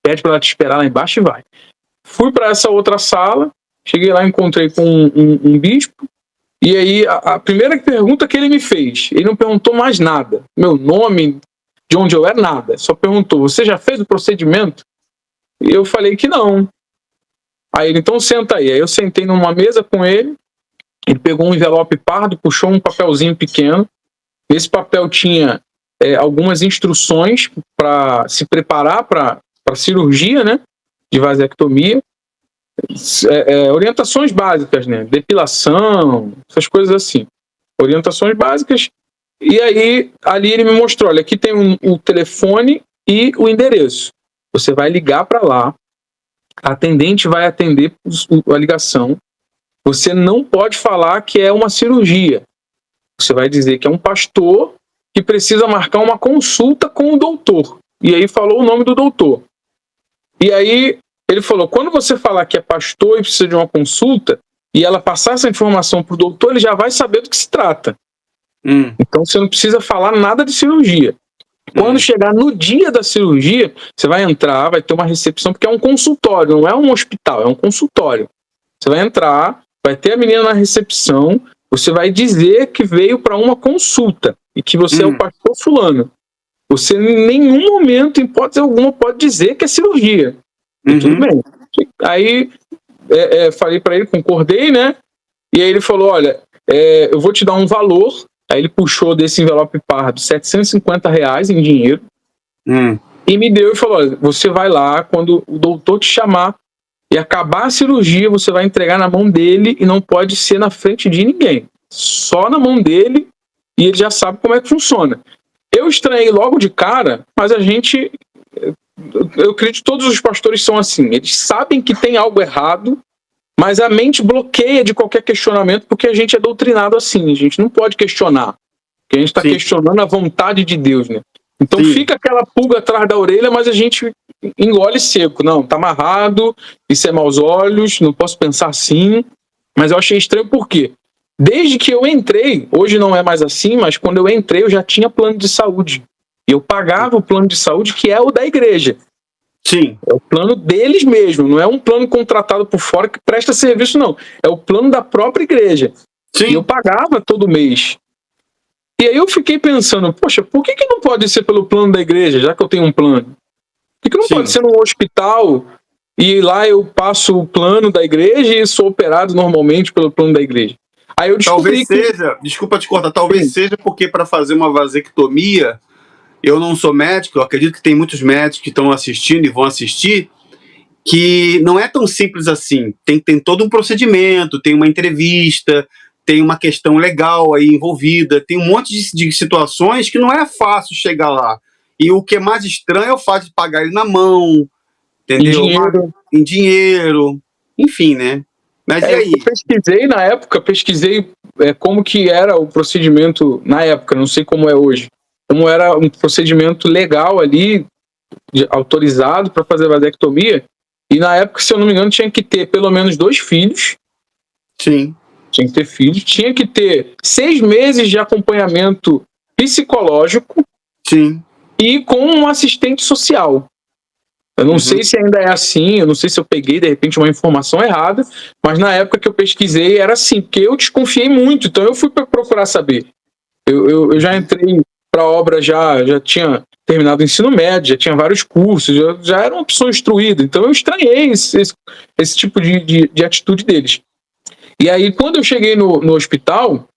[SPEAKER 2] Pede para ela te esperar lá embaixo e vai. Fui para essa outra sala, cheguei lá, encontrei com um bispo, e aí a primeira pergunta que ele me fez, ele não perguntou mais nada. Meu nome, de onde eu era, nada. Só perguntou, você já fez o procedimento? E eu falei que não. Aí ele, então senta aí. Aí eu sentei numa mesa com ele, ele pegou um envelope pardo, puxou um papelzinho pequeno. Nesse papel tinha algumas instruções para se preparar para a cirurgia, né, de vasectomia, orientações básicas, né, depilação, essas coisas assim, orientações básicas. E aí, ali ele me mostrou, olha, aqui tem o telefone e o endereço. Você vai ligar para lá, a atendente vai atender a ligação. Você não pode falar que é uma cirurgia. Você vai dizer que é um pastor que precisa marcar uma consulta com o doutor. E aí falou o nome do doutor. E aí ele falou, quando você falar que é pastor e precisa de uma consulta, e ela passar essa informação para o doutor, ele já vai saber do que se trata. Então você não precisa falar nada de cirurgia. Quando chegar no dia da cirurgia, você vai entrar, vai ter uma recepção, porque é um consultório, não é um hospital, é um consultório. Você vai entrar, vai ter a menina na recepção, você vai dizer que veio para uma consulta e que você é o pastor fulano. Você em nenhum momento, em hipótese alguma, pode dizer que é cirurgia. Tudo bem. Aí falei para ele, concordei, né? E aí ele falou, olha, eu vou te dar um valor. Aí ele puxou desse envelope pardo R$750 em dinheiro e me deu e falou, olha, você vai lá, quando o doutor te chamar e acabar a cirurgia, você vai entregar na mão dele e não pode ser na frente de ninguém. Só na mão dele, e ele já sabe como é que funciona. Eu estranhei logo de cara, mas eu acredito que todos os pastores são assim. Eles sabem que tem algo errado, mas a mente bloqueia de qualquer questionamento porque a gente é doutrinado assim. A gente não pode questionar. Porque a gente está questionando a vontade de Deus, né? Então fica aquela pulga atrás da orelha, mas a gente engole seco. Não, tá amarrado, isso é maus olhos, não posso pensar assim. Mas eu achei estranho por quê? Desde que eu entrei, hoje não é mais assim, mas quando eu entrei eu já tinha plano de saúde. E eu pagava o plano de saúde, que é o da igreja.
[SPEAKER 1] Sim.
[SPEAKER 2] É o plano deles mesmo, não é um plano contratado por fora que presta serviço, não. É o plano da própria igreja.
[SPEAKER 1] Sim.
[SPEAKER 2] E eu pagava todo mês. E aí eu fiquei pensando, poxa, por que não pode ser pelo plano da igreja, já que eu tenho um plano? Por que não pode ser num hospital e lá eu passo o plano da igreja e sou operado normalmente pelo plano da igreja? Aí eu descobri
[SPEAKER 1] desculpa te cortar, talvez seja porque para fazer uma vasectomia, eu não sou médico, eu acredito que tem muitos médicos que estão assistindo e vão assistir, que não é tão simples assim. Tem todo um procedimento, tem uma entrevista, tem uma questão legal aí envolvida, tem um monte de situações que não é fácil chegar lá. E o que é mais estranho é o fato de pagar ele na mão, entendeu? Em dinheiro, enfim, né? Mas e aí?
[SPEAKER 2] Eu pesquisei como que era o procedimento na época, não sei como é hoje. Como era um procedimento legal ali, autorizado para fazer vasectomia. E na época, se eu não me engano, tinha que ter pelo menos 2 filhos.
[SPEAKER 1] Sim.
[SPEAKER 2] Tinha que ter filhos. Tinha que ter 6 meses de acompanhamento psicológico.
[SPEAKER 1] Sim.
[SPEAKER 2] E com um assistente social. Eu não sei se ainda é assim, eu não sei se eu peguei, de repente, uma informação errada, mas na época que eu pesquisei era assim, porque eu desconfiei muito, então eu fui para procurar saber. Eu já entrei para a obra, já tinha terminado o ensino médio, já tinha vários cursos, já era uma pessoa instruída, então eu estranhei esse tipo de atitude deles. E aí, quando eu cheguei no hospital,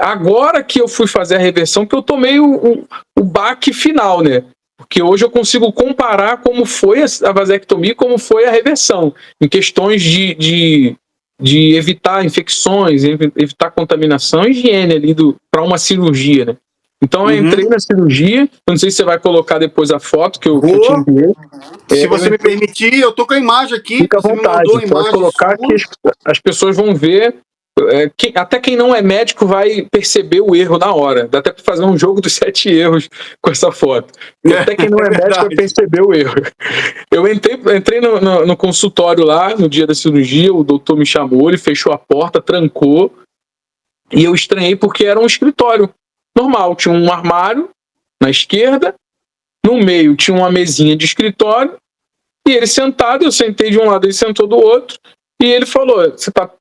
[SPEAKER 2] agora que eu fui fazer a reversão, que eu tomei o baque final, né? Porque hoje eu consigo comparar como foi a vasectomia e como foi a reversão, em questões de evitar infecções, evitar contaminação e higiene ali para uma cirurgia, né? Então eu entrei na cirurgia, não sei se você vai colocar depois a foto que eu te enviei.
[SPEAKER 1] Se você me permitir, eu tô com a imagem aqui.
[SPEAKER 2] Fica à vontade, pode colocar que as pessoas vão ver. Até quem não é médico vai perceber o erro na hora. Dá até para fazer um jogo dos 7 erros com essa foto. Até quem não é médico vai perceber o erro. Eu entrei no consultório lá, no dia da cirurgia, o doutor me chamou, ele fechou a porta, trancou, e eu estranhei porque era um escritório normal. Tinha um armário na esquerda, no meio tinha uma mesinha de escritório, e ele sentado, eu sentei de um lado, ele sentou do outro, e ele falou, você tá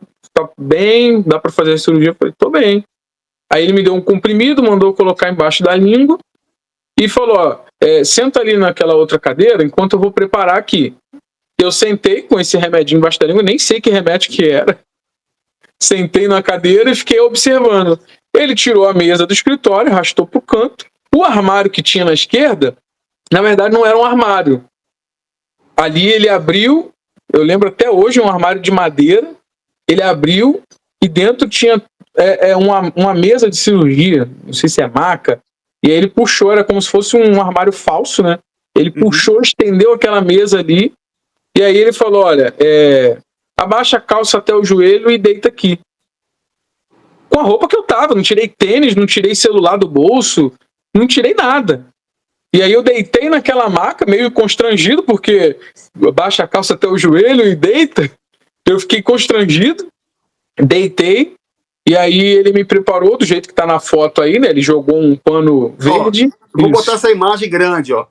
[SPEAKER 2] bem, dá para fazer a cirurgia? Eu falei, tô bem. Aí ele me deu um comprimido, mandou colocar embaixo da língua e falou, senta ali naquela outra cadeira enquanto eu vou preparar aqui. Eu sentei com esse remedinho embaixo da língua, nem sei que remédio que era. Sentei na cadeira e fiquei observando. Ele tirou a mesa do escritório, arrastou pro canto. O armário que tinha na esquerda, na verdade não era um armário. Ali ele abriu, eu lembro até hoje, um armário de madeira. Ele abriu e dentro tinha uma mesa de cirurgia, não sei se é maca, e aí ele puxou, era como se fosse um armário falso, né? Ele puxou, estendeu aquela mesa ali, e aí ele falou, olha, abaixa a calça até o joelho e deita aqui. Com a roupa que eu tava, não tirei tênis, não tirei celular do bolso, não tirei nada. E aí eu deitei naquela maca, meio constrangido, porque abaixa a calça até o joelho e deita. Eu fiquei constrangido, deitei, e aí ele me preparou do jeito que tá na foto aí, né? Ele jogou um pano verde.
[SPEAKER 1] Vou botar essa imagem grande, ó.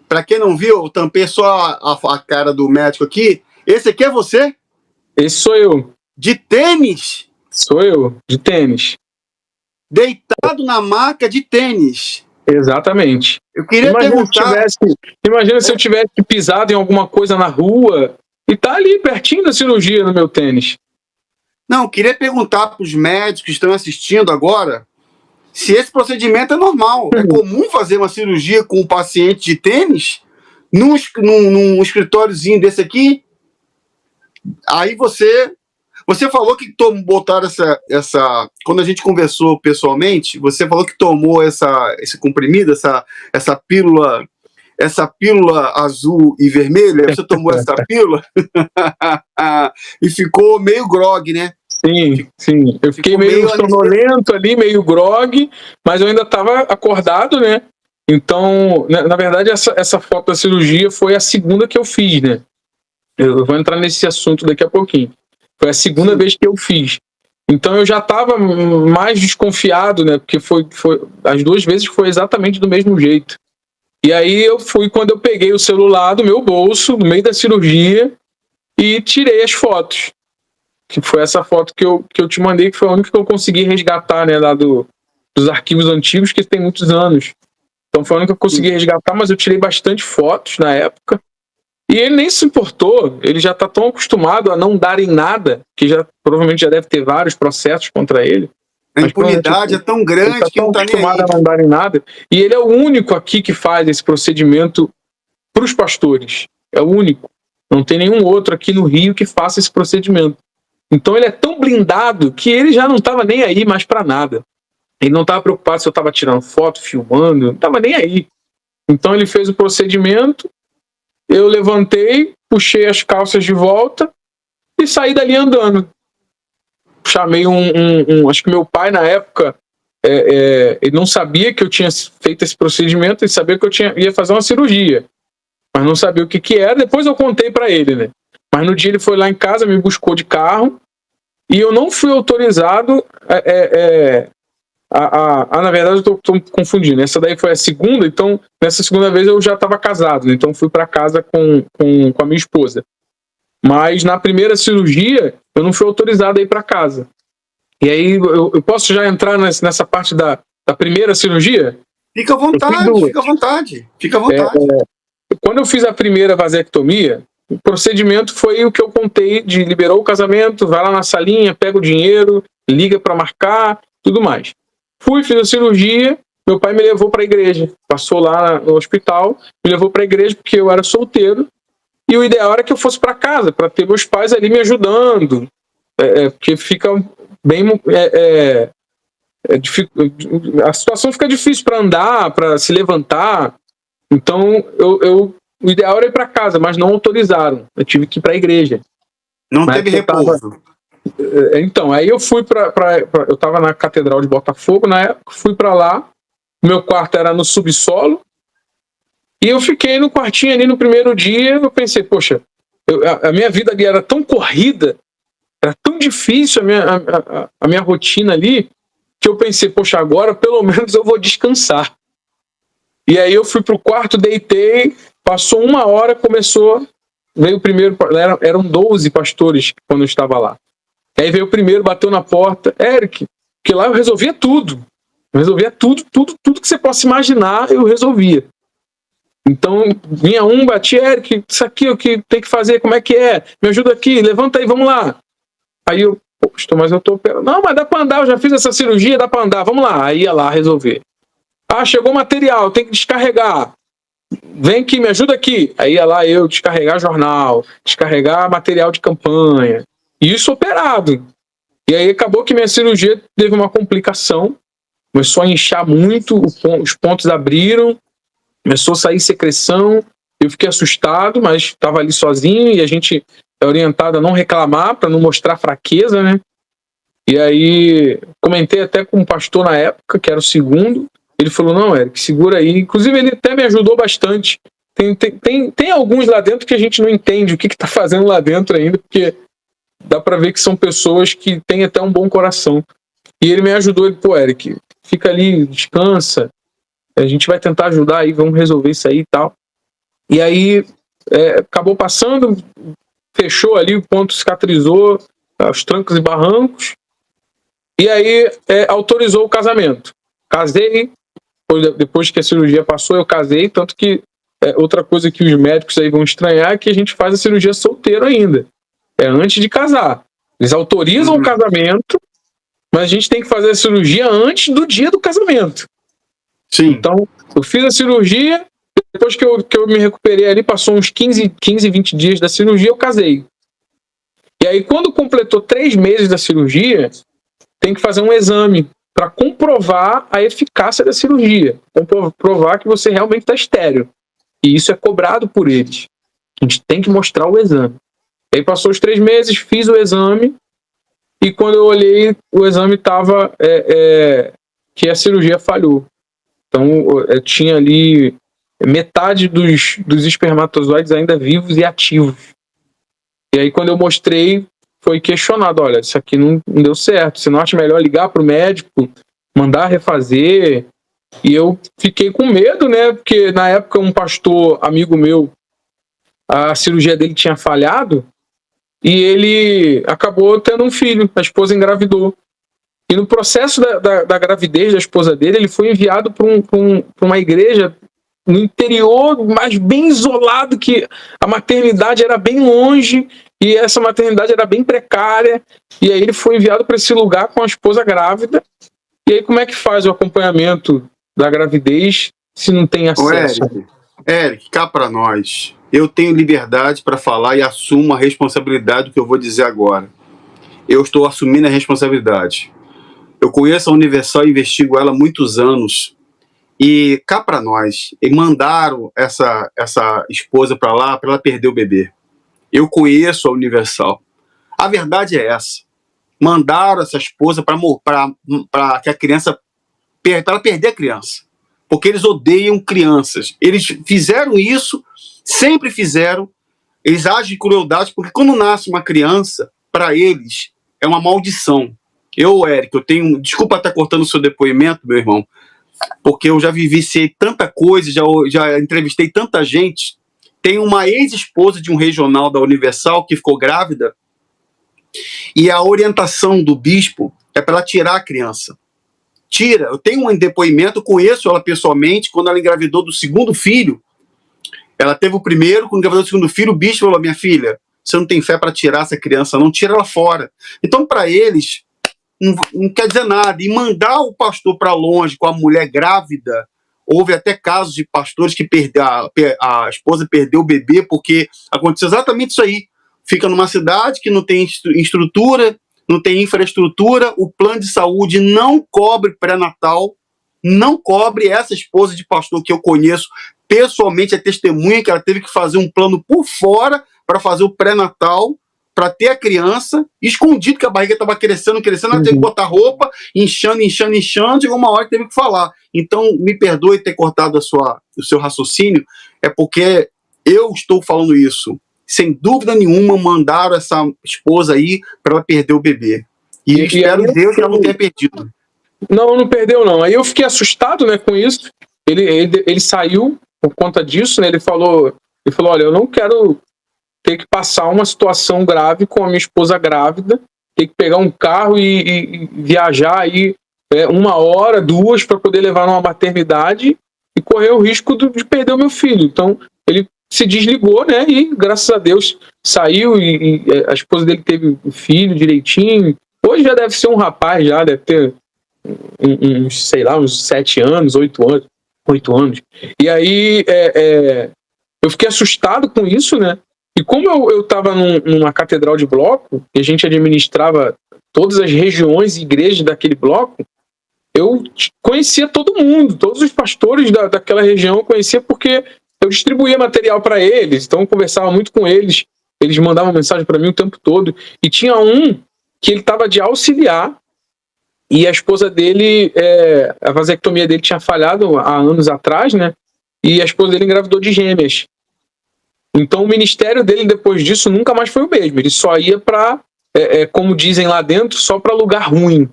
[SPEAKER 1] Pra quem não viu, eu tampei só a cara do médico aqui. Esse aqui é você?
[SPEAKER 2] Esse sou eu.
[SPEAKER 1] De tênis?
[SPEAKER 2] Sou eu, de tênis.
[SPEAKER 1] Deitado na maca de tênis.
[SPEAKER 2] Exatamente.
[SPEAKER 1] Eu queria perguntar...
[SPEAKER 2] Imagina se eu tivesse pisado em alguma coisa na rua e tá ali, pertinho da cirurgia, no meu tênis.
[SPEAKER 1] Não, queria perguntar para os médicos que estão assistindo agora se esse procedimento é normal. É comum fazer uma cirurgia com um paciente de tênis num escritóriozinho desse aqui? Aí você falou que botaram essa... Quando a gente conversou pessoalmente, você falou que tomou esse comprimido, essa pílula azul e vermelha, você tomou essa pílula e ficou meio grog, né?
[SPEAKER 2] Sim. Eu fiquei meio sonolento ali, meio grog, mas eu ainda estava acordado, né? Então, na verdade, essa foto da cirurgia foi a segunda que eu fiz, né? Eu vou entrar nesse assunto daqui a pouquinho. Foi a segunda vez que eu fiz. Então eu já estava mais desconfiado, né? Porque as 2 vezes foi exatamente do mesmo jeito. E aí quando eu peguei o celular do meu bolso, no meio da cirurgia, e tirei as fotos. Que foi essa foto que eu te mandei, que foi a única que eu consegui resgatar, né? Lá dos arquivos antigos, que tem muitos anos. Então foi a única que eu consegui resgatar, mas eu tirei bastante fotos na época. E ele nem se importou, ele já está tão acostumado a não dar em nada, que provavelmente já deve ter vários processos contra ele.
[SPEAKER 1] A impunidade é tão grande que não está nem aí. Ele está acostumado
[SPEAKER 2] a não dar em nada. E ele é o único aqui que faz esse procedimento para os pastores. É o único. Não tem nenhum outro aqui no Rio que faça esse procedimento. Então ele é tão blindado que ele já não estava nem aí mais para nada. Ele não estava preocupado se eu estava tirando foto, filmando, não estava nem aí. Então ele fez o procedimento, eu levantei, puxei as calças de volta e saí dali andando. Chamei acho que meu pai na época, ele não sabia que eu tinha feito esse procedimento, ele sabia que eu ia fazer uma cirurgia, mas não sabia o que era. Depois eu contei para ele, né? Mas no dia ele foi lá em casa, me buscou de carro e eu não fui autorizado na verdade eu tô confundindo. Essa daí foi a segunda, então nessa segunda vez eu já estava casado, né? Então fui para casa com a minha esposa. Mas na primeira cirurgia eu não fui autorizado a ir para casa. E aí eu posso já entrar nessa parte da primeira cirurgia?
[SPEAKER 1] Fica à vontade, fica à vontade. Fica à vontade.
[SPEAKER 2] Quando eu fiz a primeira vasectomia, o procedimento foi o que eu contei, de liberou o casamento, vai lá na salinha, pega o dinheiro, liga para marcar, tudo mais. Fiz a cirurgia, meu pai me levou para a igreja, passou lá no hospital, me levou para a igreja porque eu era solteiro, e o ideal era que eu fosse para casa, para ter meus pais ali me ajudando, porque fica bem... a situação fica difícil para andar, para se levantar, então o ideal era ir para casa, mas não autorizaram, eu tive que ir para a igreja.
[SPEAKER 1] Não teve repouso.
[SPEAKER 2] Então, aí eu fui eu estava na Catedral de Botafogo na época, fui para lá, meu quarto era no subsolo, e eu fiquei no quartinho ali no primeiro dia. Eu pensei, poxa, a minha vida ali era tão corrida, era tão difícil a minha rotina ali, que eu pensei, poxa, agora pelo menos eu vou descansar. E aí eu fui pro quarto, deitei, passou 1 hora, veio o primeiro, eram 12 pastores quando eu estava lá. Aí veio o primeiro, bateu na porta, Eric, porque lá eu resolvia tudo. Eu resolvia tudo que você possa imaginar, eu resolvia. Então, vinha batia, Eric, isso aqui, o que tem que fazer, como é que é? Me ajuda aqui, levanta aí, vamos lá. Aí eu, poxa, mas eu tô operando. Não, mas dá pra andar, eu já fiz essa cirurgia, dá pra andar, vamos lá. Aí ia lá resolver. Chegou material, tem que descarregar. Vem aqui, me ajuda aqui. Aí ia lá eu descarregar jornal, descarregar material de campanha. E isso operado. E aí acabou que minha cirurgia teve uma complicação. Começou a inchar muito, os pontos abriram, começou a sair secreção. Eu fiquei assustado, mas estava ali sozinho e a gente é orientado a não reclamar, para não mostrar fraqueza, né? E aí comentei até com um pastor na época, que era o segundo. Ele falou, não, Eric, segura aí. Inclusive ele até me ajudou bastante. Tem alguns lá dentro que a gente não entende o que está fazendo lá dentro ainda, porque dá para ver que são pessoas que têm até um bom coração. E ele me ajudou, ele, pô, Eric, fica ali, descansa, a gente vai tentar ajudar aí, vamos resolver isso aí e tal. E aí acabou passando, fechou ali, o ponto cicatrizou, os trancos e barrancos, e aí autorizou o casamento. Casei, depois que a cirurgia passou, eu casei, tanto que outra coisa que os médicos aí vão estranhar é que a gente faz a cirurgia solteiro ainda. Antes de casar. Eles autorizam o casamento, mas a gente tem que fazer a cirurgia antes do dia do casamento.
[SPEAKER 1] Sim.
[SPEAKER 2] Então, eu fiz a cirurgia, depois que eu me recuperei ali, passou uns 15, 20 dias da cirurgia, eu casei. E aí, quando completou 3 meses da cirurgia, tem que fazer um exame para comprovar a eficácia da cirurgia. Comprovar que você realmente está estéril. E isso é cobrado por eles. A gente tem que mostrar o exame. Aí passou os 3 meses, fiz o exame, e quando eu olhei, o exame estava que a cirurgia falhou. Então, tinha ali metade dos espermatozoides ainda vivos e ativos. E aí, quando eu mostrei, foi questionado, olha, isso aqui não deu certo, você não acha melhor ligar para o médico, mandar refazer? E eu fiquei com medo, né, porque na época um pastor amigo meu, a cirurgia dele tinha falhado e ele acabou tendo um filho, a esposa engravidou. E no processo da gravidez da esposa dele, ele foi enviado para uma igreja no interior, mas bem isolado, que a maternidade era bem longe e essa maternidade era bem precária. E aí ele foi enviado para esse lugar com a esposa grávida. E aí como é que faz o acompanhamento da gravidez se não tem acesso?
[SPEAKER 1] Eric, cá para nós. Eu tenho liberdade para falar e assumo a responsabilidade do que eu vou dizer agora. Eu estou assumindo a responsabilidade. Eu conheço a Universal e investigo ela há muitos anos. E cá para nós, e mandaram essa esposa para lá para ela perder o bebê. Eu conheço a Universal. A verdade é essa. Mandaram essa esposa para que a criança, para ela perder a criança. Porque eles odeiam crianças. Eles fizeram isso, sempre fizeram. Eles agem de crueldade, porque quando nasce uma criança, para eles, é uma maldição. Eric, desculpa estar cortando o seu depoimento, meu irmão, porque eu já vivenciei tanta coisa, já entrevistei tanta gente. Tem uma ex-esposa de um regional da Universal que ficou grávida e a orientação do bispo é para ela tirar a criança. Tira. Eu tenho um depoimento, conheço ela pessoalmente, quando ela engravidou do segundo filho. Ela teve o primeiro, quando engravidou do segundo filho, o bispo falou: minha filha, você não tem fé para tirar essa criança, não, tira ela fora. Então, para eles, não quer dizer nada. E mandar o pastor para longe com a mulher grávida, houve até casos de pastores que a esposa perdeu o bebê porque aconteceu exatamente isso aí. Fica numa cidade que não tem estrutura, não tem infraestrutura, o plano de saúde não cobre pré-natal, não cobre. Essa esposa de pastor que eu conheço pessoalmente, é testemunha que ela teve que fazer um plano por fora para fazer o pré-natal, para ter a criança, escondido, que a barriga estava crescendo, ela teve que botar roupa, inchando, chegou uma hora que teve que falar. Então, me perdoe ter cortado o seu raciocínio, é porque eu estou falando isso. Sem dúvida nenhuma, mandaram essa esposa aí para ela perder o bebê. E espero em Deus que ela não tenha perdido.
[SPEAKER 2] Não perdeu, não. Aí eu fiquei assustado, né, com isso. Ele saiu por conta disso, né? Ele falou, olha, eu não quero ter que passar uma situação grave com a minha esposa grávida, ter que pegar um carro e viajar aí 1 hora, 2 para poder levar numa maternidade e correr o risco de perder o meu filho. Então, ele se desligou, né? E, graças a Deus, saiu e a esposa dele teve um filho direitinho. Hoje já deve ser um rapaz, já deve ter uns 7 anos, 8 anos. E aí, eu fiquei assustado com isso, né? E como eu estava numa catedral de bloco, e a gente administrava todas as regiões e igrejas daquele bloco, eu conhecia todo mundo, todos os pastores daquela região eu conhecia porque eu distribuía material para eles, então eu conversava muito com eles, eles mandavam mensagem para mim o tempo todo. E tinha um que ele estava de auxiliar, e a esposa dele, a vasectomia dele tinha falhado há anos atrás, né? E a esposa dele engravidou de gêmeas. Então o ministério dele depois disso nunca mais foi o mesmo. Ele só ia para, como dizem lá dentro, só para lugar ruim.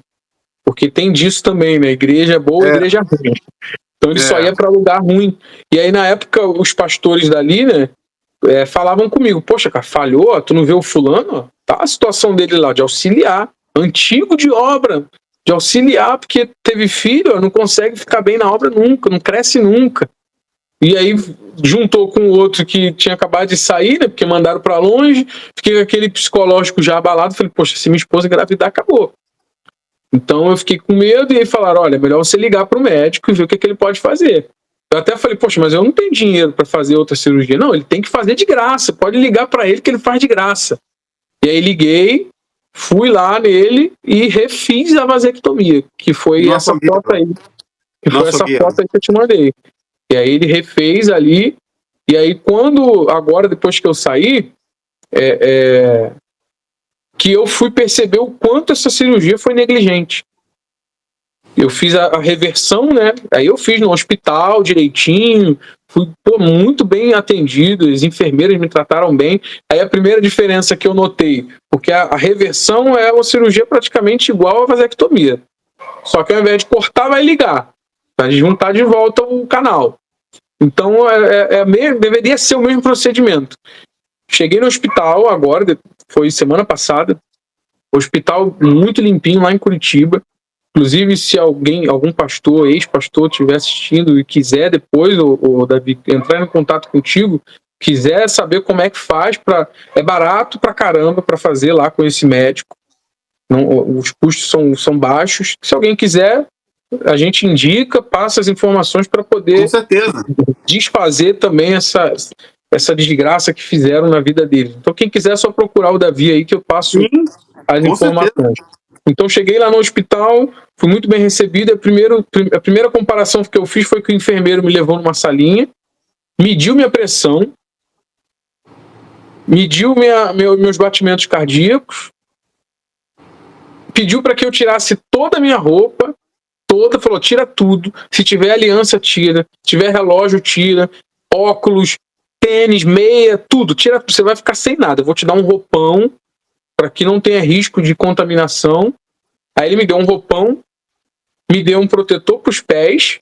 [SPEAKER 2] Porque tem disso também, né? Igreja boa, igreja ruim. Então ele só ia para lugar ruim. E aí na época os pastores dali, né, falavam comigo: poxa, cara, falhou, tu não vê o fulano? Tá a situação dele lá de auxiliar, antigo de obra, de auxiliar, porque teve filho, não consegue ficar bem na obra nunca, não cresce nunca. E aí juntou com o outro que tinha acabado de sair, né, porque mandaram para longe, fiquei com aquele psicológico já abalado, falei: poxa, se minha esposa engravidar, acabou. Então eu fiquei com medo e aí falaram: olha, é melhor você ligar para o médico e ver o que ele pode fazer. Eu até falei: poxa, mas eu não tenho dinheiro para fazer outra cirurgia. Não, ele tem que fazer de graça, pode ligar para ele que ele faz de graça. E aí liguei, fui lá nele e refiz a vasectomia, que foi essa foto aí. Que foi essa foto aí que eu te mandei. E aí ele refez ali, e aí agora depois que eu saí, que eu fui perceber o quanto essa cirurgia foi negligente. eu fiz a reversão, né? Aí eu fiz no hospital direitinho, fui muito bem atendido, as enfermeiras me trataram bem. Aí a primeira diferença que eu notei, porque a reversão é uma cirurgia praticamente igual à vasectomia, só que ao invés de cortar, vai ligar, vai juntar de volta o canal. Então deveria ser o mesmo procedimento. Cheguei no hospital agora, foi semana passada, hospital muito limpinho lá em Curitiba. Inclusive, se algum pastor, ex-pastor, estiver assistindo e quiser depois, o Davi, entrar em contato contigo, quiser saber como é que faz, é barato pra caramba para fazer lá com esse médico. Não, os custos são baixos. Se alguém quiser, a gente indica, passa as informações para poder
[SPEAKER 1] com certeza
[SPEAKER 2] desfazer também essa desgraça que fizeram na vida deles. Então, quem quiser, é só procurar o Davi aí que eu passo as informações. Certeza. Então, cheguei lá no hospital, fui muito bem recebido. A primeira comparação que eu fiz foi que o enfermeiro me levou numa salinha, mediu minha pressão, mediu meus batimentos cardíacos, pediu para que eu tirasse toda a minha roupa, falou, tira tudo. Se tiver aliança, tira. Se tiver relógio, tira. Óculos, tênis, meia, tudo. Tira, você vai ficar sem nada. Eu vou te dar um roupão para que não tenha risco de contaminação. Aí ele me deu um roupão, me deu um protetor para os pés,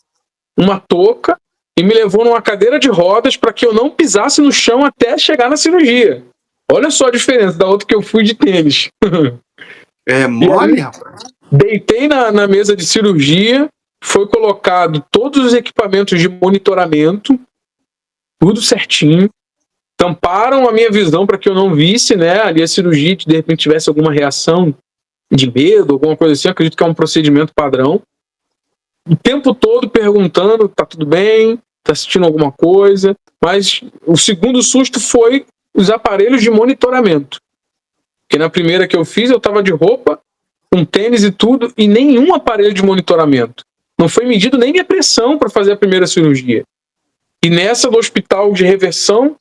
[SPEAKER 2] uma touca e me levou numa cadeira de rodas para que eu não pisasse no chão até chegar na cirurgia. Olha só a diferença da outra que eu fui de tênis.
[SPEAKER 1] É mole, rapaz.
[SPEAKER 2] Deitei na mesa de cirurgia, foi colocado todos os equipamentos de monitoramento, tudo certinho. Tamparam a minha visão para que eu não visse, né, ali a cirurgia, de repente tivesse alguma reação de medo, alguma coisa assim. Acredito que é um procedimento padrão. O tempo todo perguntando, tá tudo bem, tá sentindo alguma coisa. Mas o segundo susto foi os aparelhos de monitoramento. Porque na primeira que eu fiz, eu tava de roupa, com tênis e tudo, e nenhum aparelho de monitoramento. Não foi medido nem minha pressão para fazer a primeira cirurgia. E nessa do hospital de reversão,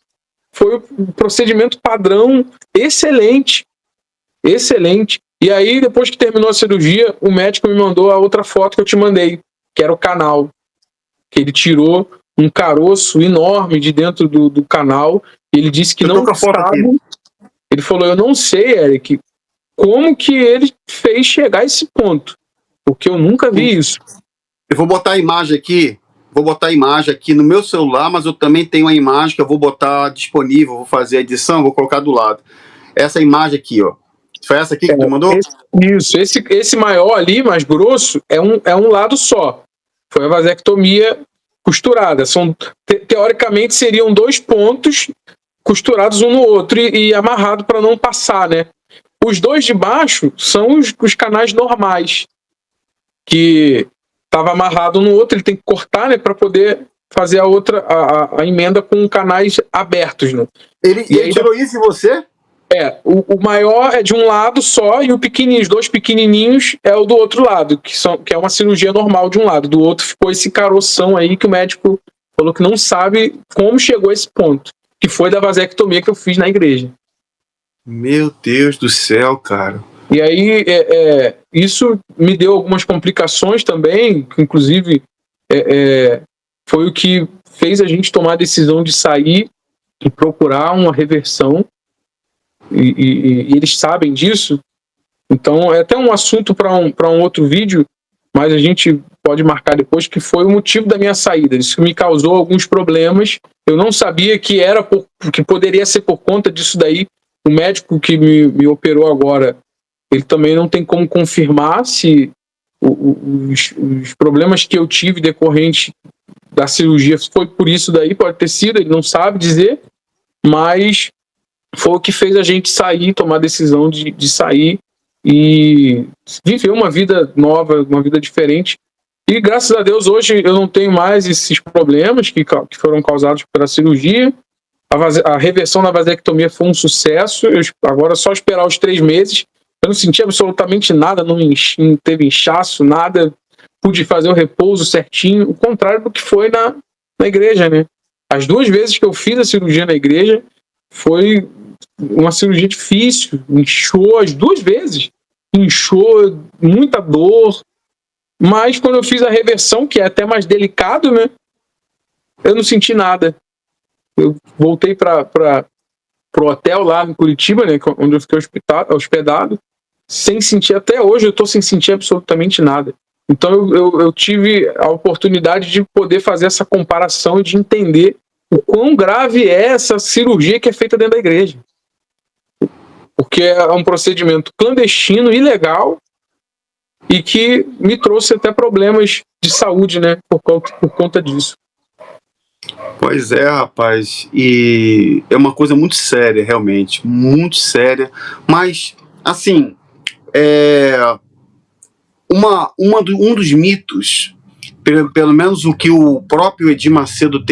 [SPEAKER 2] foi um procedimento padrão excelente. Excelente. E aí, depois que terminou a cirurgia, o médico me mandou a outra foto que eu te mandei, que era o canal. Que ele tirou um caroço enorme de dentro do canal. E ele disse que não sabe. Ele falou, eu não sei, Eric, como que ele fez chegar a esse ponto. Porque eu nunca vi isso.
[SPEAKER 1] Eu vou botar a imagem aqui. Vou botar a imagem aqui no meu celular, mas eu também tenho uma imagem que eu vou botar disponível, vou fazer a edição, vou colocar do lado. Essa imagem aqui, ó. Foi essa aqui que tu mandou?
[SPEAKER 2] Isso, esse maior ali, mais grosso, é um lado só. Foi a vasectomia costurada. Teoricamente seriam 2 pontos costurados um no outro e amarrado para não passar, né? Os 2 de baixo são os canais normais, que estava amarrado no outro, ele tem que cortar, né, para poder fazer a emenda com canais abertos, né?
[SPEAKER 1] Ele tirou isso em você?
[SPEAKER 2] O maior é de um lado só e os 2 pequenininhos é o do outro lado, que é uma cirurgia normal de um lado. Do outro ficou esse caroção aí que o médico falou que não sabe como chegou a esse ponto, que foi da vasectomia que eu fiz na igreja.
[SPEAKER 1] Meu Deus do céu, cara.
[SPEAKER 2] E aí, isso me deu algumas complicações também, que inclusive foi o que fez a gente tomar a decisão de sair e procurar uma reversão. E eles sabem disso. Então, é até um assunto para um outro vídeo, mas a gente pode marcar depois, que foi o motivo da minha saída. Isso me causou alguns problemas. Eu não sabia que que poderia ser por conta disso daí. O médico que me operou agora, ele também não tem como confirmar se os problemas que eu tive decorrente da cirurgia foi por isso daí, pode ter sido, ele não sabe dizer, mas foi o que fez a gente sair, tomar a decisão de sair e viver uma vida nova, uma vida diferente. E graças a Deus hoje eu não tenho mais esses problemas que foram causados pela cirurgia. A reversão da vasectomia foi um sucesso. Agora é só esperar os 3 meses. Eu não senti absolutamente nada, não teve inchaço, nada. Pude fazer o repouso certinho, o contrário do que foi na igreja, né? As 2 vezes que eu fiz a cirurgia na igreja foi uma cirurgia difícil, inchou as 2 vezes. Inchou, muita dor. Mas quando eu fiz a reversão, que é até mais delicado, né? Eu não senti nada. Eu voltei para o hotel lá em Curitiba, né? Onde eu fiquei hospedado, sem sentir, até hoje eu estou sem sentir absolutamente nada. Então eu tive a oportunidade de poder fazer essa comparação e de entender o quão grave é essa cirurgia que é feita dentro da igreja. Porque é um procedimento clandestino, ilegal, e que me trouxe até problemas de saúde, né, por conta disso.
[SPEAKER 1] Pois é, rapaz, e é uma coisa muito séria, realmente, muito séria, mas, assim, um dos mitos, pelo menos o que o próprio Edir Macedo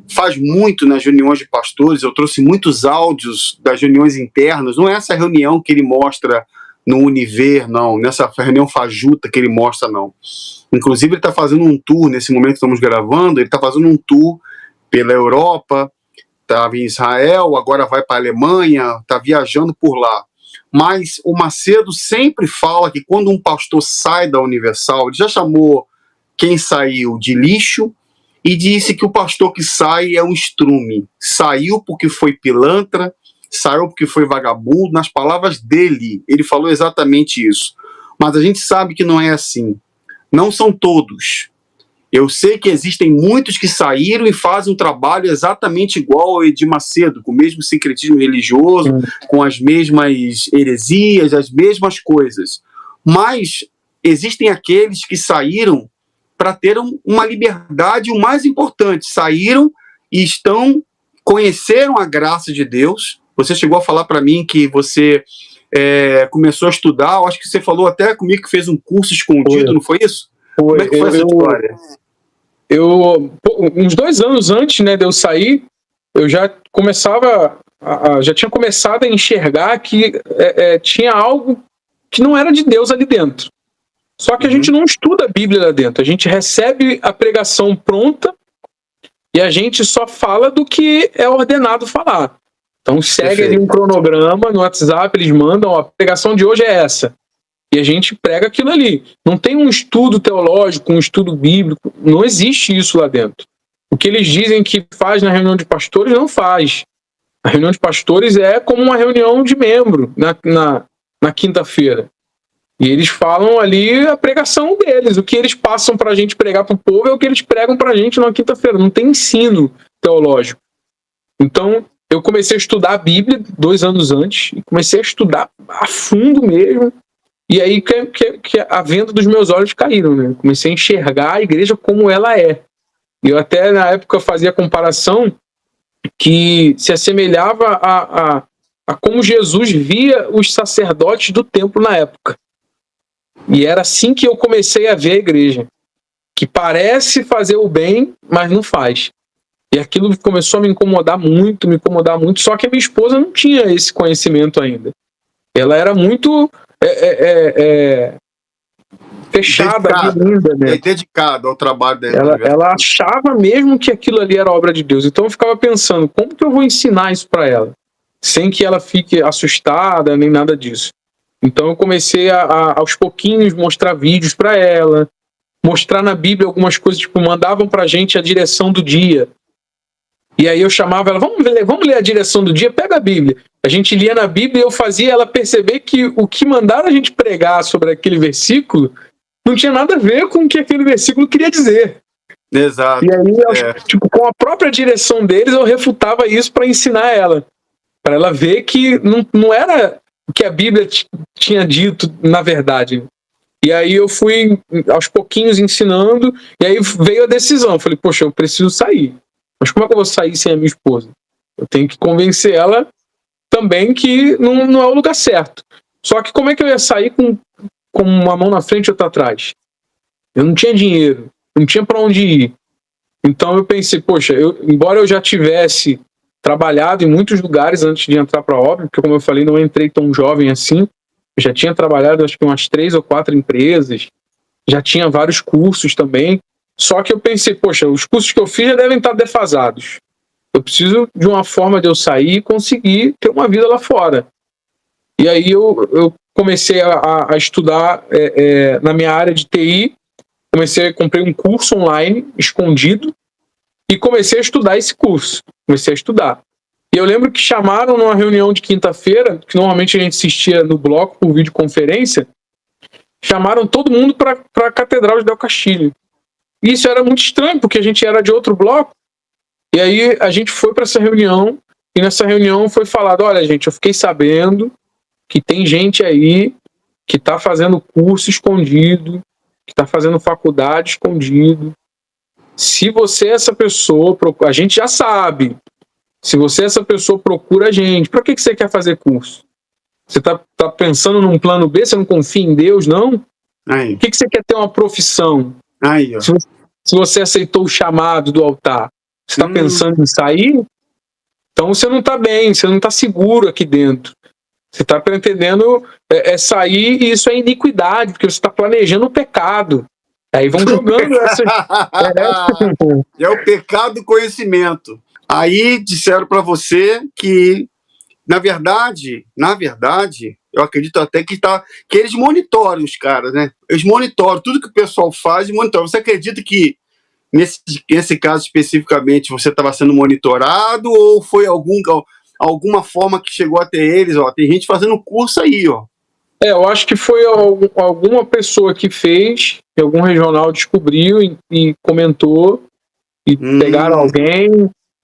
[SPEAKER 1] faz muito nas reuniões de pastores, eu trouxe muitos áudios das reuniões internas, não é essa reunião que ele mostra no Univer, não, nessa reunião fajuta que ele mostra, não. Inclusive ele está fazendo um tour, nesse momento que estamos gravando, ele está fazendo um tour pela Europa, estava em Israel, agora vai para a Alemanha, está viajando por lá. Mas o Macedo sempre fala que quando um pastor sai da Universal, ele já chamou quem saiu de lixo e disse que o pastor que sai é um estrume. Saiu porque foi pilantra, saiu porque foi vagabundo. Nas palavras dele, ele falou exatamente isso. Mas a gente sabe que não é assim. Não são todos. Eu sei que existem muitos que saíram e fazem um trabalho exatamente igual ao Edir Macedo, com o mesmo sincretismo religioso, com as mesmas heresias, as mesmas coisas. Mas existem aqueles que saíram para ter uma liberdade, o mais importante, saíram e conheceram a graça de Deus. Você chegou a falar para mim que você começou a estudar, eu acho que você falou até comigo que fez um curso escondido, não foi isso?
[SPEAKER 2] Foi.
[SPEAKER 1] Como é que foi essa história?
[SPEAKER 2] Uns 2 anos antes, né, de eu sair, eu já tinha começado a enxergar que tinha algo que não era de Deus ali dentro. Só que a gente não estuda a Bíblia lá dentro. A gente recebe a pregação pronta e a gente só fala do que é ordenado falar. Então segue ali um cronograma no WhatsApp, eles mandam, a pregação de hoje é essa. E a gente prega aquilo ali. Não tem um estudo teológico, um estudo bíblico. Não existe isso lá dentro. O que eles dizem que faz na reunião de pastores, não faz. A reunião de pastores é como uma reunião de membro na quinta-feira. E eles falam ali a pregação deles. O que eles passam para a gente pregar para o povo é o que eles pregam para a gente na quinta-feira. Não tem ensino teológico. Então, eu comecei a estudar a Bíblia 2 anos antes. E comecei a estudar a fundo mesmo. E aí que a venda dos meus olhos caíram, né? Comecei a enxergar a igreja como ela é. E eu até, na época, fazia comparação que se assemelhava a como Jesus via os sacerdotes do templo na época. E era assim que eu comecei a ver a igreja. Que parece fazer o bem, mas não faz. E aquilo começou a me incomodar muito. Só que a minha esposa não tinha esse conhecimento ainda. Ela era muito... fechada, linda, né?
[SPEAKER 1] Dedicada ao trabalho dela.
[SPEAKER 2] Ela achava mesmo que aquilo ali era obra de Deus. Então eu ficava pensando, como que eu vou ensinar isso para ela? Sem que ela fique assustada, nem nada disso. Então eu comecei aos pouquinhos, mostrar vídeos para ela, mostrar na Bíblia algumas coisas, tipo, mandavam pra gente a direção do dia. E aí eu chamava ela, vamos ler a direção do dia, pega a Bíblia. A gente lia na Bíblia e eu fazia ela perceber que o que mandaram a gente pregar sobre aquele versículo não tinha nada a ver com o que aquele versículo queria dizer.
[SPEAKER 1] Exato.
[SPEAKER 2] E aí, tipo, com a própria direção deles, eu refutava isso para ensinar ela. Para ela ver que não era o que a Bíblia tinha dito, na verdade. E aí eu fui, aos pouquinhos, ensinando, e aí veio a decisão. Eu falei, poxa, eu preciso sair. Mas como é que eu vou sair sem a minha esposa? Eu tenho que convencer ela também que não é o lugar certo. Só que como é que eu ia sair com uma mão na frente e outra atrás? Eu não tinha dinheiro, não tinha para onde ir. Então eu pensei, poxa, embora eu já tivesse trabalhado em muitos lugares antes de entrar para a obra, porque como eu falei, não entrei tão jovem assim, eu já tinha trabalhado acho que umas 3 ou 4 empresas, já tinha vários cursos também, só que eu pensei, poxa, os cursos que eu fiz já devem estar defasados. Eu preciso de uma forma de eu sair e conseguir ter uma vida lá fora. E aí eu comecei a estudar na minha área de TI, comprei um curso online, escondido, e comecei a estudar esse curso. Comecei a estudar. E eu lembro que chamaram numa reunião de quinta-feira, que normalmente a gente assistia no bloco por videoconferência, chamaram todo mundo para a Catedral de Del Castilho. E isso era muito estranho, porque a gente era de outro bloco. E aí a gente foi para essa reunião, e nessa reunião foi falado, olha, gente, eu fiquei sabendo que tem gente aí que está fazendo curso escondido, que está fazendo faculdade escondido. Se você é essa pessoa, a gente já sabe. Se você é essa pessoa, procura a gente. Para que você quer fazer curso? Você está pensando num plano B? Você não confia em Deus, não?
[SPEAKER 1] Aí.
[SPEAKER 2] Por que você quer ter uma profissão?
[SPEAKER 1] Aí, ó.
[SPEAKER 2] Se você aceitou o chamado do altar, você está pensando em sair? Então você não está bem, você não está seguro aqui dentro. Você está pretendendo sair, e isso é iniquidade, porque você está planejando o pecado. Aí vão jogando essa.
[SPEAKER 1] É o pecado do conhecimento. Aí disseram para você que, na verdade, eu acredito até que eles monitoram os caras, né? Eles monitoram tudo que o pessoal faz e monitoram. Você acredita que nesse caso especificamente você estava sendo monitorado, ou foi alguma forma que chegou até eles? Ó, tem gente fazendo curso aí, ó.
[SPEAKER 2] Eu acho que foi alguma pessoa que fez, que algum regional descobriu e comentou, e pegaram alguém,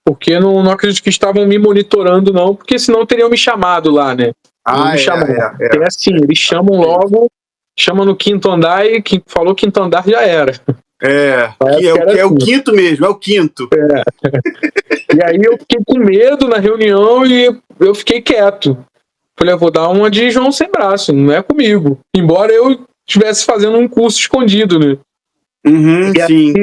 [SPEAKER 2] porque não acredito que estavam me monitorando, não, porque senão teriam me chamado lá, né? É assim, eles chamam logo, chamam no quinto andar, e quem falou quinto andar já era.
[SPEAKER 1] É o quinto mesmo, é o quinto.
[SPEAKER 2] E aí eu fiquei com medo na reunião e eu fiquei quieto. Falei, eu vou dar uma de João sem braço, não é comigo. Embora eu estivesse fazendo um curso escondido, né?
[SPEAKER 1] Sim.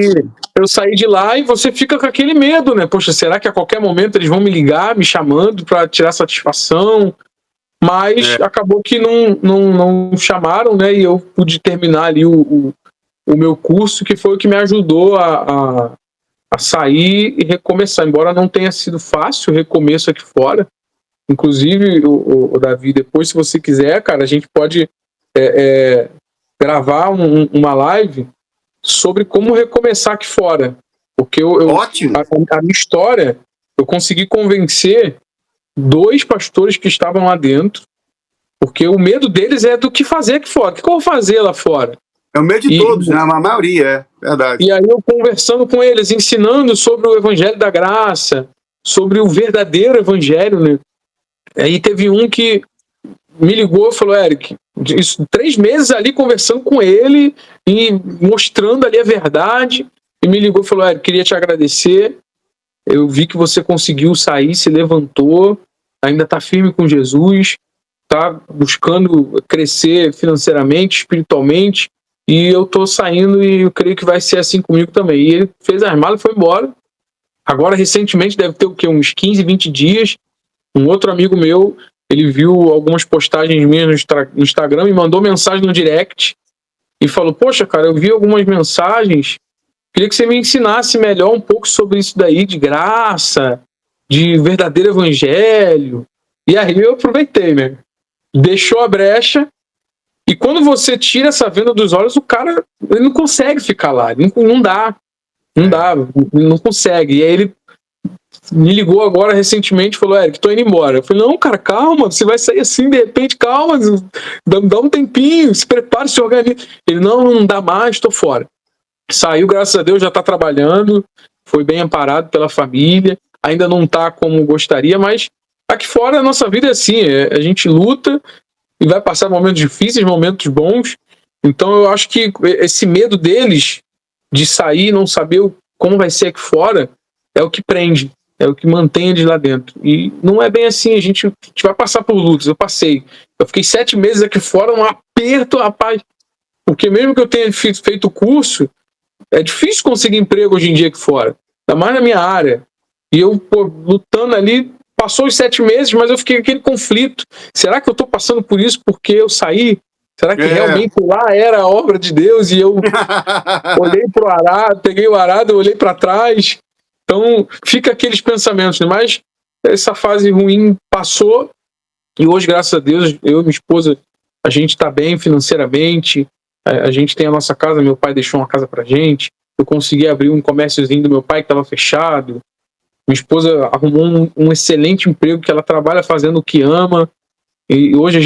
[SPEAKER 2] Eu saí de lá e você fica com aquele medo, né? Poxa, será que a qualquer momento eles vão me ligar, me chamando para tirar satisfação? Mas acabou que não chamaram, né? E eu pude terminar ali o meu curso, que foi o que me ajudou a sair e recomeçar. Embora não tenha sido fácil o recomeço aqui fora. Inclusive, o Davi, depois, se você quiser, cara, a gente pode gravar uma live sobre como recomeçar aqui fora. Porque
[SPEAKER 1] Ótimo.
[SPEAKER 2] A minha história, eu consegui convencer 2 pastores que estavam lá dentro, porque o medo deles é do que fazer aqui fora. O que eu vou fazer lá fora?
[SPEAKER 1] É o medo de todos, né? A maioria, é verdade.
[SPEAKER 2] E aí eu conversando com eles, ensinando sobre o Evangelho da Graça, sobre o verdadeiro Evangelho, né? Aí teve um que me ligou e falou, Eric, 3 meses ali conversando com ele e mostrando ali a verdade, e me ligou e falou, Eric, queria te agradecer, eu vi que você conseguiu sair, se levantou, ainda está firme com Jesus, está buscando crescer financeiramente, espiritualmente, e eu estou saindo e eu creio que vai ser assim comigo também. E ele fez as malas e foi embora. Agora, recentemente, deve ter o quê? Uns 15, 20 dias, um outro amigo meu, ele viu algumas postagens minhas no Instagram e mandou mensagem no direct e falou, poxa, cara, eu vi algumas mensagens, queria que você me ensinasse melhor um pouco sobre isso daí, de graça, de verdadeiro evangelho. E aí eu aproveitei, né? Deixou a brecha, e quando você tira essa venda dos olhos, o cara ele não consegue ficar lá, não dá, não consegue. E aí ele me ligou agora recentemente e falou, Eric, tô indo embora. Eu falei, não, cara, calma, você vai sair assim de repente, calma, dá um tempinho, se prepare, se organize. Ele, não dá mais, tô fora. Saiu, graças a Deus, já tá trabalhando, foi bem amparado pela família, ainda não tá como gostaria, mas aqui fora a nossa vida é assim, a gente luta e vai passar momentos difíceis, momentos bons. Então eu acho que esse medo deles de sair, não saber como vai ser aqui fora, é o que prende. É o que mantém eles lá dentro. E não é bem assim, a gente vai passar por lutas. Eu passei. Eu fiquei 7 meses aqui fora, um aperto, rapaz. Porque mesmo que eu tenha feito o curso, é difícil conseguir emprego hoje em dia aqui fora. Ainda mais na minha área. E eu, lutando ali, passou os 7 meses, mas eu fiquei com aquele conflito. Será que eu estou passando por isso porque eu saí? Será que realmente lá era a obra de Deus? E eu olhei pro arado, peguei o arado, olhei para trás. Então, fica aqueles pensamentos, né? Mas essa fase ruim passou e hoje, graças a Deus, eu e minha esposa, a gente está bem financeiramente, A gente tem a nossa casa, meu pai deixou uma casa pra gente, eu consegui abrir um comérciozinho do meu pai que estava fechado, minha esposa arrumou um excelente emprego que ela trabalha fazendo o que ama, e hoje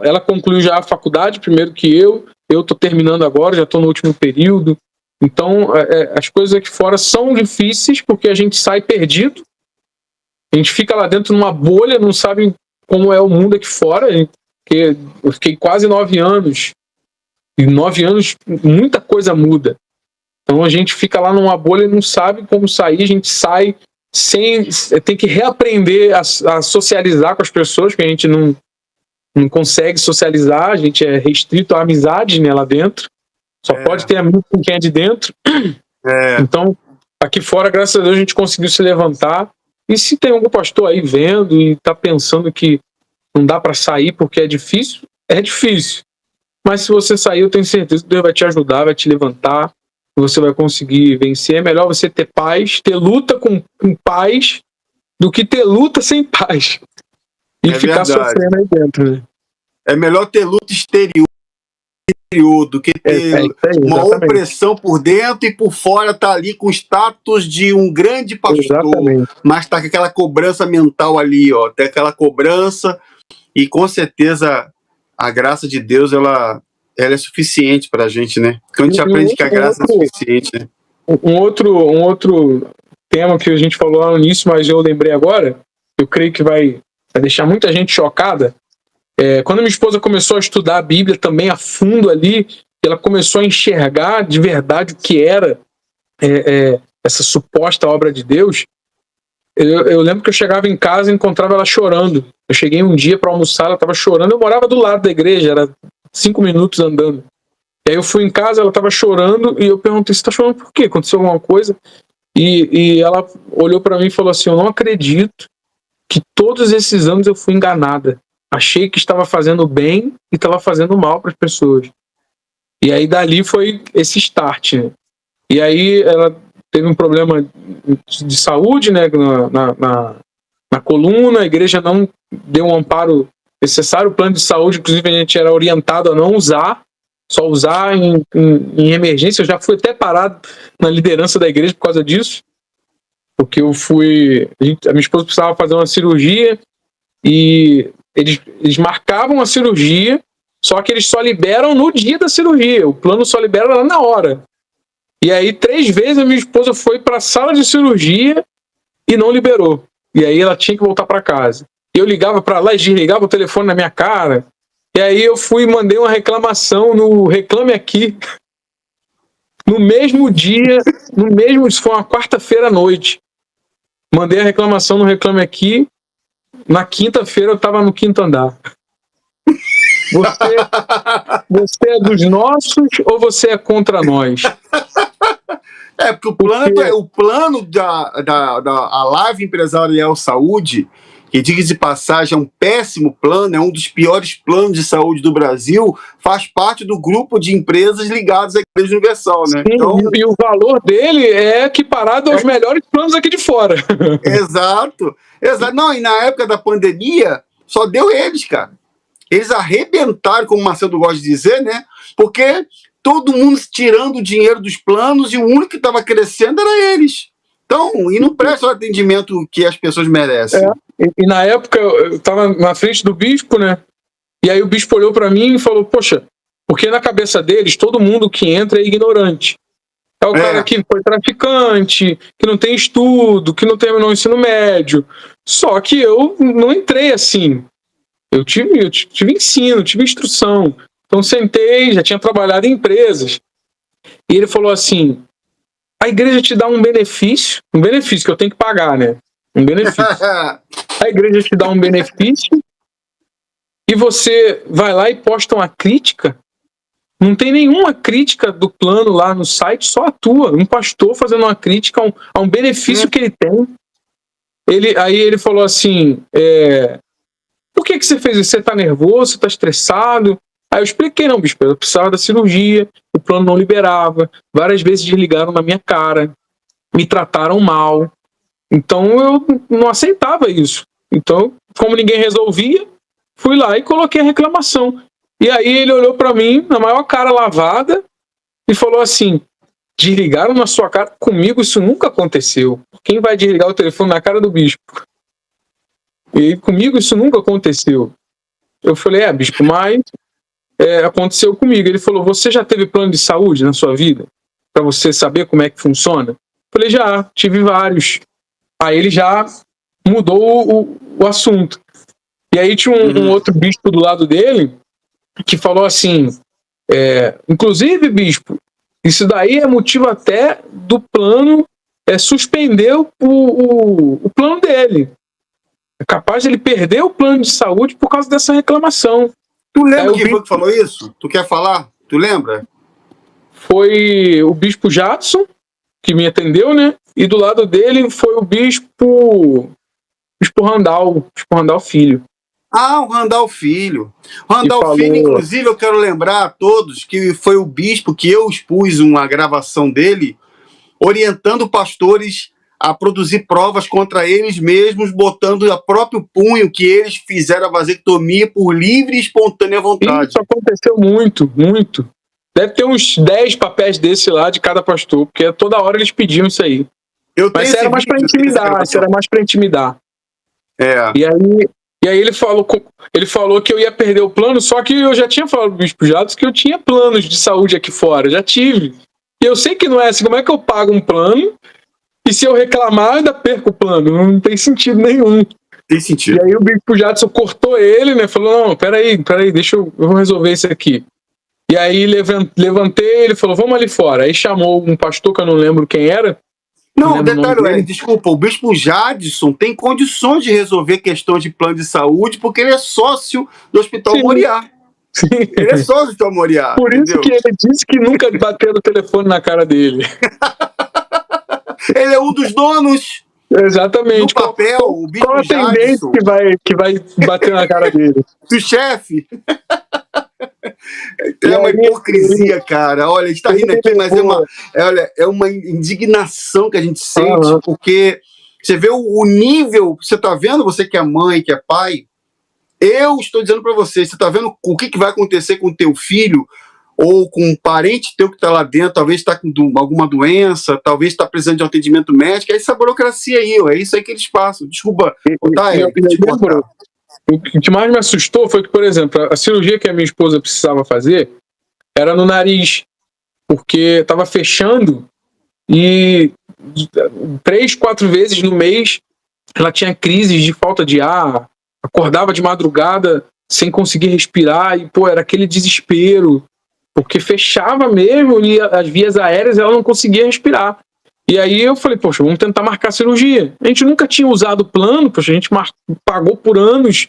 [SPEAKER 2] ela concluiu já a faculdade primeiro que eu tô terminando agora, já tô no último período. Então, as coisas aqui fora são difíceis porque a gente sai perdido, a gente fica lá dentro numa bolha, não sabe como é o mundo aqui fora, porque eu fiquei quase 9 anos, e 9 anos muita coisa muda. Então a gente fica lá numa bolha e não sabe como sair, a gente sai tem que reaprender a socializar com as pessoas, que a gente não consegue socializar, a gente é restrito à amizade, né, lá dentro. Só pode ter amigo com quem é de dentro. Então, aqui fora, graças a Deus, a gente conseguiu se levantar. E se tem algum pastor aí vendo e tá pensando que não dá para sair porque é difícil, é difícil. Mas se você sair, eu tenho certeza que Deus vai te ajudar, vai te levantar, você vai conseguir vencer. É melhor você ter paz, ter luta com paz, do que ter luta sem paz. E ficar sofrendo aí dentro, né?
[SPEAKER 1] É melhor ter luta exterior do que ter uma opressão por dentro e por fora tá ali com o status de um grande pastor, mas tá com aquela cobrança mental ali, ó, tem aquela cobrança, e com certeza a graça de Deus, ela é suficiente pra gente, né? Porque a gente aprende que a graça é suficiente, né?
[SPEAKER 2] Um outro tema que a gente falou lá no início, mas eu lembrei agora, eu creio que vai deixar muita gente chocada. Quando minha esposa começou a estudar a Bíblia também a fundo ali, ela começou a enxergar de verdade o que era essa suposta obra de Deus. Eu lembro que eu chegava em casa e encontrava ela chorando. Eu cheguei um dia para almoçar, ela estava chorando. Eu morava do lado da igreja, era 5 minutos andando. E aí eu fui em casa, ela estava chorando e eu perguntei: você está chorando por quê? Aconteceu alguma coisa? E ela olhou para mim e falou assim: eu não acredito que todos esses anos eu fui enganada. Achei que estava fazendo bem e estava fazendo mal para as pessoas. E aí dali foi esse start, né? E aí ela teve um problema de saúde, né, na coluna, a igreja não deu um amparo necessário, o plano de saúde, inclusive a gente era orientado a não usar, só usar em emergência. Eu já fui até parado na liderança da igreja por causa disso, porque a minha esposa precisava fazer uma cirurgia e eles marcavam a cirurgia, só que eles só liberam no dia da cirurgia, o plano só libera lá na hora. E aí 3 vezes a minha esposa foi para a sala de cirurgia e não liberou. E aí ela tinha que voltar para casa. E eu ligava para lá e desligava o telefone na minha cara. E aí eu fui e mandei uma reclamação no Reclame Aqui. No mesmo dia, isso foi uma quarta-feira à noite. Mandei a reclamação no Reclame Aqui. Na quinta-feira eu estava no 5º andar. Você é dos nossos ou você é contra nós?
[SPEAKER 1] Porque o plano da Live Empresarial Saúde, que, diga de passagem, é um péssimo plano, é um dos piores planos de saúde do Brasil, faz parte do grupo de empresas ligadas à Igreja Universal, né?
[SPEAKER 2] Sim, então, e o valor dele é equiparado aos melhores planos aqui de fora.
[SPEAKER 1] Exato. Não, e na época da pandemia, só deu eles, cara. Eles arrebentaram, como o Marcelo gosta de dizer, né? Porque todo mundo tirando o dinheiro dos planos e o único que estava crescendo era eles. Então, e não presta o atendimento que as pessoas merecem.
[SPEAKER 2] E na época eu estava na frente do bispo, né? E aí o bispo olhou para mim e falou: poxa, porque na cabeça deles todo mundo que entra é ignorante. É o cara que foi traficante, que não tem estudo, que não terminou o ensino médio. Só que eu não entrei assim. Eu tive ensino, tive instrução. Então sentei, já tinha trabalhado em empresas. E ele falou assim: a igreja te dá um benefício que eu tenho que pagar, né? Um benefício. A igreja te dá um benefício e você vai lá e posta uma crítica. Não tem nenhuma crítica do plano lá no site, só a tua. Um pastor fazendo uma crítica a um benefício que ele tem. Aí ele falou assim: por que você fez isso? Você tá nervoso? Você tá estressado? Aí eu expliquei: não, bispo, eu precisava da cirurgia, o plano não liberava, várias vezes desligaram na minha cara, me trataram mal, então eu não aceitava isso. Então, como ninguém resolvia, fui lá e coloquei a reclamação. E aí ele olhou para mim, na maior cara lavada, e falou assim: desligaram na sua cara? Comigo isso nunca aconteceu. Quem vai desligar o telefone na cara do bispo? E comigo isso nunca aconteceu. Eu falei: bispo, mas aconteceu comigo. Ele falou: você já teve plano de saúde na sua vida? Para você saber como é que funciona? Eu falei: já, tive vários. Aí ele já mudou o assunto. E aí tinha um outro bispo do lado dele que falou assim: inclusive, bispo, isso daí é motivo até do plano suspender o plano dele. É capaz de ele perder o plano de saúde por causa dessa reclamação.
[SPEAKER 1] Tu lembra quem foi que falou isso? Tu quer falar? Tu lembra?
[SPEAKER 2] Foi o bispo Jadson, que me atendeu, né? E do lado dele foi o bispo Randall Filho.
[SPEAKER 1] Ah, o Randall Filho. O Randall Filho, inclusive, eu quero lembrar a todos que foi o bispo que eu expus uma gravação dele orientando pastores a produzir provas contra eles mesmos, botando a próprio punho que eles fizeram a vasectomia por livre e espontânea vontade.
[SPEAKER 2] Isso aconteceu muito, muito. Deve ter uns 10 papéis desse lá de cada pastor, porque toda hora eles pediam isso aí. Mas era mais para intimidar, E aí ele falou que eu ia perder o plano, só que eu já tinha falado pro bispo Jados que eu tinha planos de saúde aqui fora, já tive. E eu sei que não é assim, como é que eu pago um plano e se eu reclamar eu ainda perco o plano? Não tem sentido nenhum.
[SPEAKER 1] Tem sentido.
[SPEAKER 2] E aí o bispo Jadson cortou ele, né? Falou: não, peraí, deixa eu vou resolver isso aqui. E aí levantei, ele falou: vamos ali fora. Aí chamou um pastor que eu não lembro quem era.
[SPEAKER 1] Não, detalhe, desculpa, o bispo Jadson tem condições de resolver questões de plano de saúde porque ele é sócio do Hospital Moriá.
[SPEAKER 2] Sim.
[SPEAKER 1] Ele é sócio do Hospital Moriá.
[SPEAKER 2] Por isso que ele disse que nunca bateram o telefone na cara dele.
[SPEAKER 1] Ele é um dos donos.
[SPEAKER 2] Exatamente.
[SPEAKER 1] Do papel, o bispo
[SPEAKER 2] qual
[SPEAKER 1] Jadson.
[SPEAKER 2] que vai bater na cara dele?
[SPEAKER 1] Do chefe. É uma hipocrisia, cara. Olha, a gente tá rindo aqui, mas é uma indignação que a gente sente, porque você vê o nível, você tá vendo, você que é mãe, que é pai, eu estou dizendo para você tá vendo o que vai acontecer com o teu filho ou com um parente teu que tá lá dentro, talvez tá com alguma doença, talvez tá precisando de um atendimento médico, é essa burocracia aí, é isso aí que eles passam. Desculpa,
[SPEAKER 2] o que mais me assustou foi que, por exemplo, a cirurgia que a minha esposa precisava fazer era no nariz, porque estava fechando e 3, 4 vezes no mês ela tinha crises de falta de ar, acordava de madrugada sem conseguir respirar e, era aquele desespero, porque fechava mesmo e as vias aéreas ela não conseguia respirar. E aí eu falei: poxa, vamos tentar marcar a cirurgia. A gente nunca tinha usado o plano, a gente pagou por anos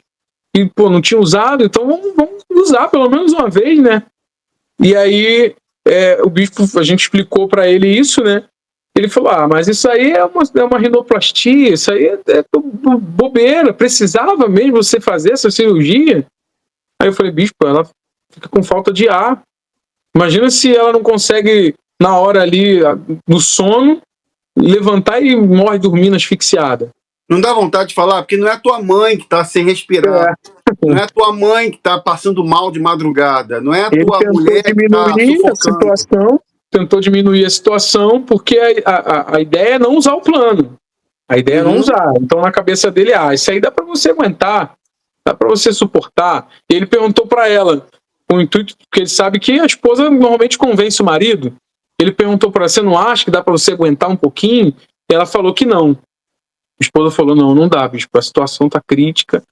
[SPEAKER 2] e, não tinha usado, então vamos usar pelo menos uma vez, né? E aí o bispo, a gente explicou para ele isso, né? Ele falou: mas isso aí é uma rinoplastia, isso aí é bobeira, precisava mesmo você fazer essa cirurgia? Aí eu falei: bispo, ela fica com falta de ar. Imagina se ela não consegue, na hora ali, no sono, levantar e morre dormindo asfixiada.
[SPEAKER 1] Não dá vontade de falar, porque não é a tua mãe que tá sem respirar. Não é a tua mãe que tá passando mal de madrugada. Não é a tua mulher que tá sufocando.
[SPEAKER 2] Tentou diminuir a situação, porque a ideia é não usar o plano. A ideia é não usar. Então, na cabeça dele, isso aí dá para você aguentar, dá para você suportar. E ele perguntou para ela, com o intuito, porque ele sabe que a esposa normalmente convence o marido. Ele perguntou para ela: você não acha que dá para você aguentar um pouquinho? E ela falou que não. A esposa falou: não dá, bispo, a situação tá crítica.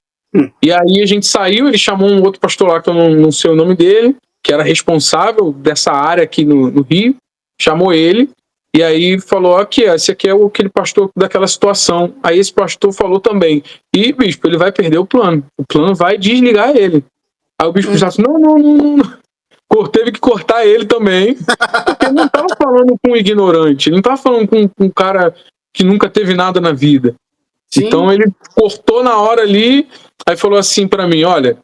[SPEAKER 2] E aí a gente saiu, ele chamou um outro pastor lá, que eu não sei o nome dele, que era responsável dessa área aqui no Rio, chamou ele, e aí falou: esse aqui é aquele pastor daquela situação. Aí esse pastor falou também: e bispo, ele vai perder o plano vai desligar ele. Aí o bispo já disse: não. Teve que cortar ele também, porque ele não estava falando com um ignorante, ele não estava falando com um cara que nunca teve nada na vida. Sim. Então ele cortou na hora ali, aí falou assim para mim: olha,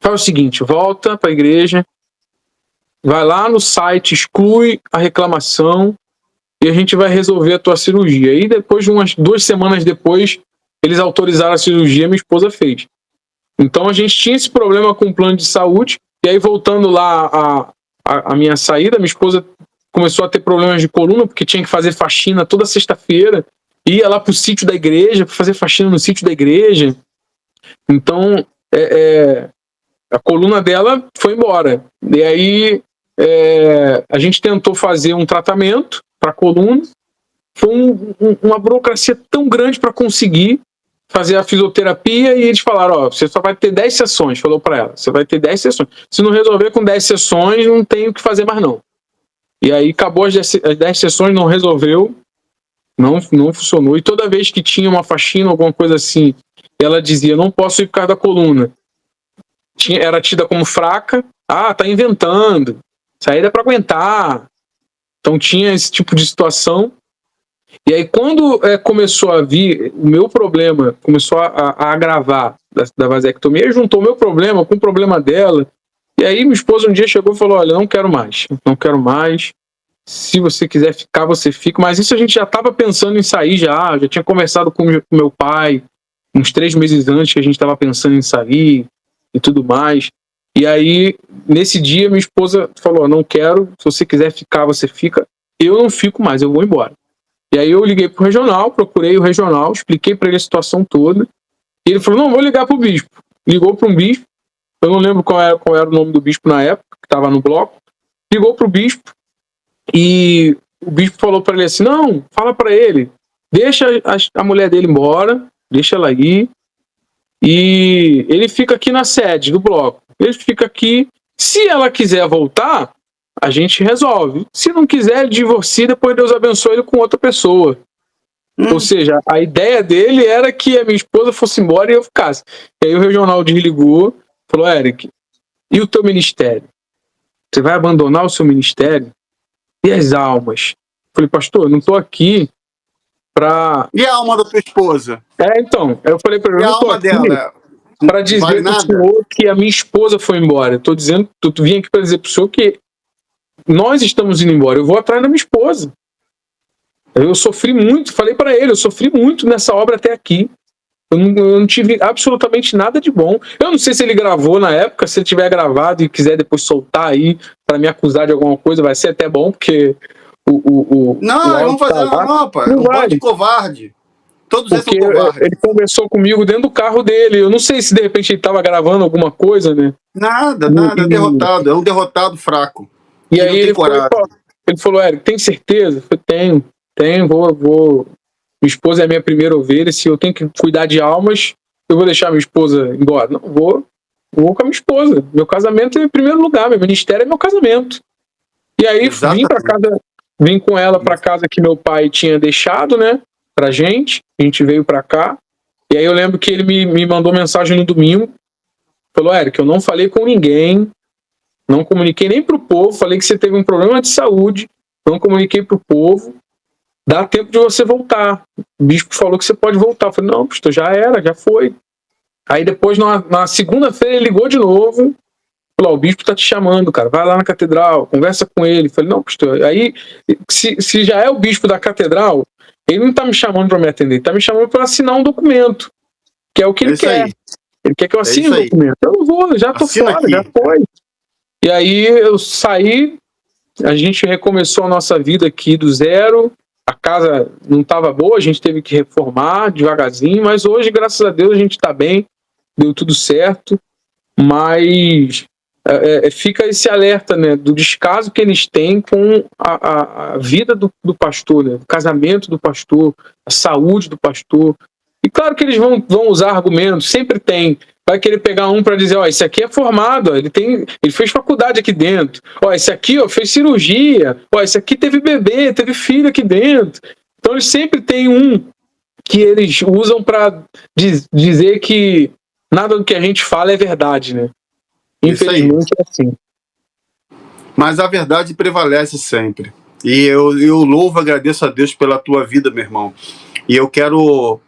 [SPEAKER 2] faz o seguinte, volta para a igreja, vai lá no site, exclui a reclamação e a gente vai resolver a tua cirurgia. E depois de umas 2 semanas depois, eles autorizaram a cirurgia e minha esposa fez. Então a gente tinha esse problema com o plano de saúde, E aí, voltando lá a minha saída, minha esposa começou a ter problemas de coluna, porque tinha que fazer faxina toda sexta-feira, ia lá pro sítio da igreja, para fazer faxina no sítio da igreja. Então, a coluna dela foi embora. E aí, a gente tentou fazer um tratamento para a coluna. Foi uma burocracia tão grande para conseguir fazer a fisioterapia, e eles falaram, ó, você só vai ter 10 sessões, falou para ela, você vai ter 10 sessões. Se não resolver com 10 sessões, não tem o que fazer mais não. E aí acabou as 10 sessões, não resolveu, não funcionou. E toda vez que tinha uma faxina, alguma coisa assim, ela dizia, não posso ir por causa da coluna. Era tida como fraca, tá inventando, isso aí dá para aguentar. Então tinha esse tipo de situação. E aí, quando começou a vir, o meu problema começou a agravar da vasectomia, juntou o meu problema com o problema dela. E aí, minha esposa um dia chegou e falou: olha, não quero mais. Se você quiser ficar, você fica. Mas isso a gente já estava pensando em sair já tinha conversado com meu pai, uns 3 meses antes que a gente estava pensando em sair e tudo mais. E aí, nesse dia, minha esposa falou: não quero, se você quiser ficar, você fica. Eu não fico mais, eu vou embora. E aí eu liguei pro regional, procurei o regional, expliquei para ele a situação toda. E ele falou, não, vou ligar pro bispo. Ligou para um bispo, eu não lembro qual era o nome do bispo na época, que estava no bloco. Ligou pro bispo e o bispo falou para ele assim, não, fala para ele, deixa a mulher dele embora, deixa ela ir. E ele fica aqui na sede do bloco. Ele fica aqui, se ela quiser voltar, a gente resolve. Se não quiser, divorcie, depois Deus abençoe ele com outra pessoa. Ou seja, a ideia dele era que a minha esposa fosse embora e eu ficasse. E aí o regional desligou, falou, Eric, e o teu ministério? Você vai abandonar o seu ministério? E as almas? Eu falei, pastor, eu não estou aqui para...
[SPEAKER 1] E a alma da tua esposa?
[SPEAKER 2] Então, eu falei para ele, eu não estou aqui para dizer para o senhor que a minha esposa foi embora. Eu vim aqui para dizer para o senhor que nós estamos indo embora, eu vou atrás da minha esposa. Eu sofri muito, falei para ele, eu sofri muito nessa obra até aqui. Eu não tive absolutamente nada de bom. Eu não sei se ele gravou na época, se ele tiver gravado e quiser depois soltar aí para me acusar de alguma coisa, vai ser até bom, porque
[SPEAKER 1] não, vamos fazer não, pai. Não pode de covarde. Todos eles são covardes.
[SPEAKER 2] Ele conversou comigo dentro do carro dele. Eu não sei se de repente ele estava gravando alguma coisa, né?
[SPEAKER 1] Nada, é derrotado. É um derrotado fraco.
[SPEAKER 2] E aí ele falou, Eric, tem certeza? Eu falei, tenho, vou. Minha esposa é a minha primeira ovelha, se eu tenho que cuidar de almas, eu vou deixar minha esposa embora. Não, vou com a minha esposa. Meu casamento é em primeiro lugar, meu ministério é meu casamento. E aí vim com ela para casa que meu pai tinha deixado, né, pra gente. A gente veio para cá. E aí eu lembro que ele me mandou mensagem no domingo. Falou, Eric, eu não falei com ninguém, não comuniquei nem pro povo, falei que você teve um problema de saúde, não comuniquei pro povo, dá tempo de você voltar. O bispo falou que você pode voltar. Eu falei, não, pastor, já foi. Aí depois, na segunda-feira, ele ligou de novo, falou, o bispo tá te chamando, cara, vai lá na catedral, conversa com ele. Eu falei, não, pastor, aí, se já é o bispo da catedral, ele não tá me chamando para me atender, ele tá me chamando para assinar um documento, que é o que ele quer. Aí. Ele quer que eu assine o documento. Eu não vou, já tô fora, já foi. E aí eu saí, a gente recomeçou a nossa vida aqui do zero, a casa não estava boa, a gente teve que reformar devagarzinho, mas hoje, graças a Deus, a gente está bem, deu tudo certo, mas fica esse alerta, né, do descaso que eles têm com a vida do pastor, né, o casamento do pastor, a saúde do pastor. E claro que eles vão usar argumentos, sempre tem. Vai querer pegar um para dizer, ó, esse aqui é formado, ó, ele fez faculdade aqui dentro. Ó, esse aqui, ó, fez cirurgia. Ó, esse aqui teve bebê, teve filho aqui dentro. Então eles sempre têm um que eles usam para dizer que nada do que a gente fala é verdade, né? Infelizmente é assim.
[SPEAKER 1] Mas a verdade prevalece sempre. E eu louvo, agradeço a Deus pela tua vida, meu irmão. E eu quero...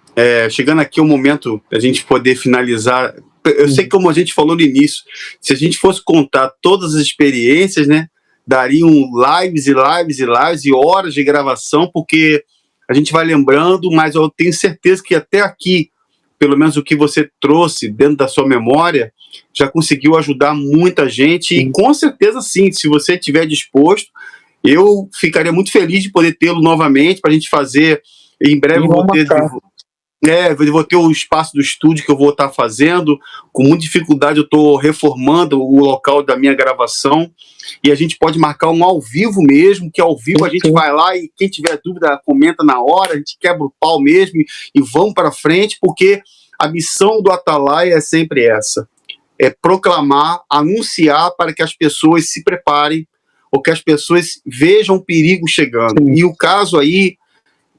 [SPEAKER 1] chegando aqui o momento da gente poder finalizar, eu sei que, como a gente falou no início, se a gente fosse contar todas as experiências, né, dariam lives e lives e lives e horas de gravação, porque a gente vai lembrando, mas eu tenho certeza que até aqui pelo menos o que você trouxe dentro da sua memória, já conseguiu ajudar muita gente. E com certeza, sim, se você estiver disposto, eu ficaria muito feliz de poder tê-lo novamente para a gente fazer. Em breve eu vou ter o espaço do estúdio que eu vou estar fazendo. Com muita dificuldade eu estou reformando o local da minha gravação. E a gente pode marcar um ao vivo mesmo, que ao vivo a gente vai lá e quem tiver dúvida comenta na hora, a gente quebra o pau mesmo e vamos para frente, porque a missão do Atalaia é sempre essa. É proclamar, anunciar para que as pessoas se preparem ou que as pessoas vejam o perigo chegando. Sim. E o caso aí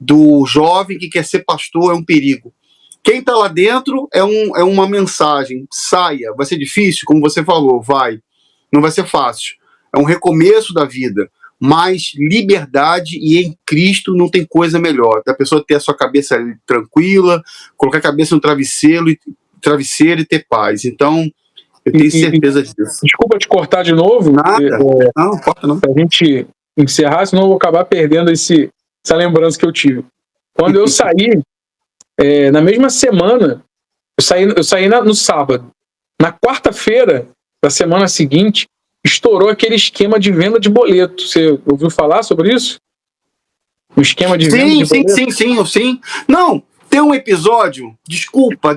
[SPEAKER 1] do jovem que quer ser pastor é um perigo. Quem está lá dentro é uma mensagem. Saia. Vai ser difícil, como você falou, vai. Não vai ser fácil. É um recomeço da vida. Mas liberdade e em Cristo não tem coisa melhor. Da pessoa ter a sua cabeça tranquila, colocar a cabeça no travesseiro e ter paz. Então, eu tenho certeza disso.
[SPEAKER 2] Desculpa te cortar de novo.
[SPEAKER 1] Nada. Não, corta não.
[SPEAKER 2] Pra gente encerrar, senão eu vou acabar perdendo essa lembrança que eu tive. Quando eu saí, na mesma semana, eu saí no sábado. Na quarta-feira da semana seguinte, estourou aquele esquema de venda de boleto. Você ouviu falar sobre isso? O esquema de venda de boleto?
[SPEAKER 1] Sim. Não, tem um episódio, desculpa,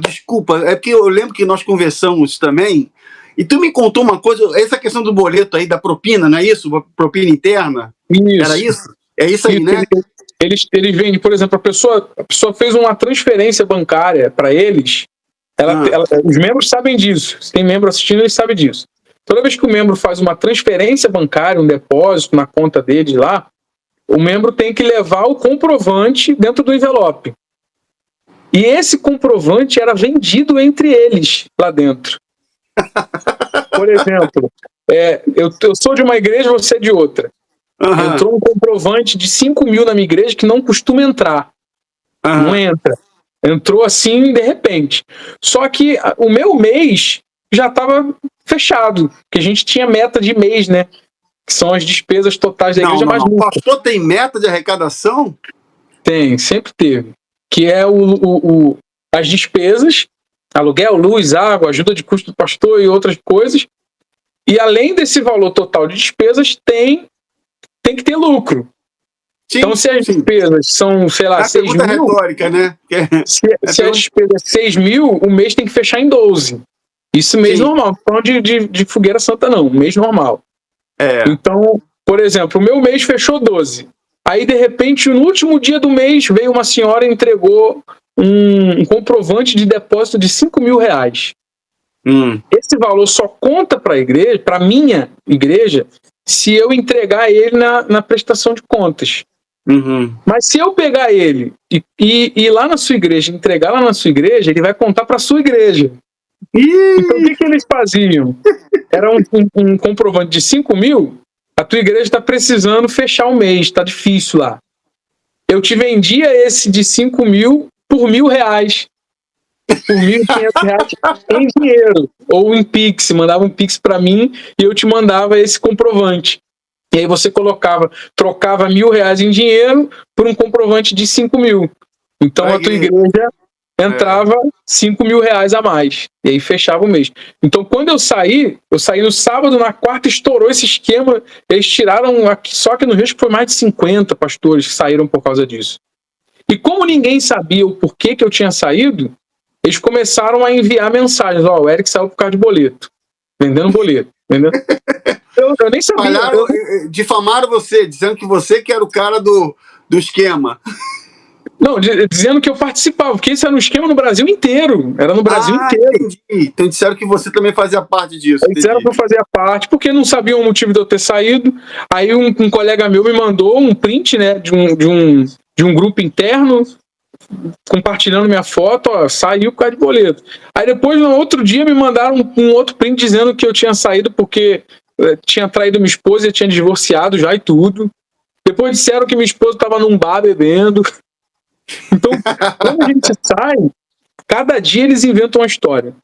[SPEAKER 1] é porque eu lembro que nós conversamos também, e tu me contou uma coisa, essa questão do boleto aí, da propina, não é isso? Propina interna?
[SPEAKER 2] Isso.
[SPEAKER 1] Era isso? É isso aí, né?
[SPEAKER 2] Eles vendem, por exemplo, a pessoa fez uma transferência bancária para eles, os membros sabem disso, se tem membro assistindo, eles sabem disso. Toda vez que o membro faz uma transferência bancária, um depósito na conta dele lá, o membro tem que levar o comprovante dentro do envelope. E esse comprovante era vendido entre eles lá dentro. Por exemplo, eu sou de uma igreja, você é de outra. Uhum. Entrou um comprovante de 5 mil na minha igreja que não costuma entrar. Uhum. Não entra. Entrou assim de repente. Só que o meu mês já estava fechado, porque a gente tinha meta de mês, né? Que são as despesas totais da igreja mais
[SPEAKER 1] nunca. O pastor tem meta de arrecadação?
[SPEAKER 2] Tem, sempre teve. Que é as despesas, aluguel, luz, água, ajuda de custo do pastor e outras coisas. E além desse valor total de despesas, tem que ter lucro. Sim, então, se as despesas são, sei lá, 6 mil...
[SPEAKER 1] retórica, né?
[SPEAKER 2] Se as despesas 6 mil, o mês tem que fechar em 12. Isso mês normal, não de fogueira santa não, mês normal. Então, por exemplo, o meu mês fechou 12. Aí, de repente, no último dia do mês, veio uma senhora e entregou um comprovante de depósito de 5 mil reais. Esse valor só conta para a igreja, para minha igreja, se eu entregar ele na prestação de contas.
[SPEAKER 1] Uhum.
[SPEAKER 2] Mas se eu pegar ele e ir lá na sua igreja, entregar lá na sua igreja, ele vai contar para a sua igreja. Então, o que eles faziam? Era um comprovante de 5 mil, a tua igreja está precisando fechar o mês, está difícil lá. Eu te vendia esse de 5 mil por R$1.000. Por R$1.500 em dinheiro. Ou em Pix, mandava um Pix para mim e eu te mandava esse comprovante. E aí você trocava R$1.000 em dinheiro por um comprovante de 5 mil. Então a tua igreja entrava R$5.000 a mais. E aí fechava o mês. Então quando eu saí no sábado, na quarta estourou esse esquema. Eles tiraram, só que no Rio, acho que foi mais de 50 pastores que saíram por causa disso. E como ninguém sabia o porquê que eu tinha saído, eles começaram a enviar mensagens. O Eric saiu por causa de boleto. Vendendo boleto. Entendeu? Eu nem sabia.
[SPEAKER 1] Difamaram você, dizendo que você que era o cara do esquema.
[SPEAKER 2] Não, dizendo que eu participava, porque isso era um esquema no Brasil inteiro. Era no Brasil inteiro.
[SPEAKER 1] Entendi. Então disseram que você também fazia parte disso.
[SPEAKER 2] Disseram que eu fazia parte, porque não sabiam o motivo de eu ter saído. Aí um colega meu me mandou um print, né, de um grupo interno, compartilhando minha foto, saiu por causa de boleto. Aí depois, no outro dia, me mandaram um outro print dizendo que eu tinha saído porque tinha traído minha esposa e tinha divorciado já e tudo. Depois disseram que minha esposa estava num bar bebendo. Então, quando a gente sai, cada dia eles inventam uma história.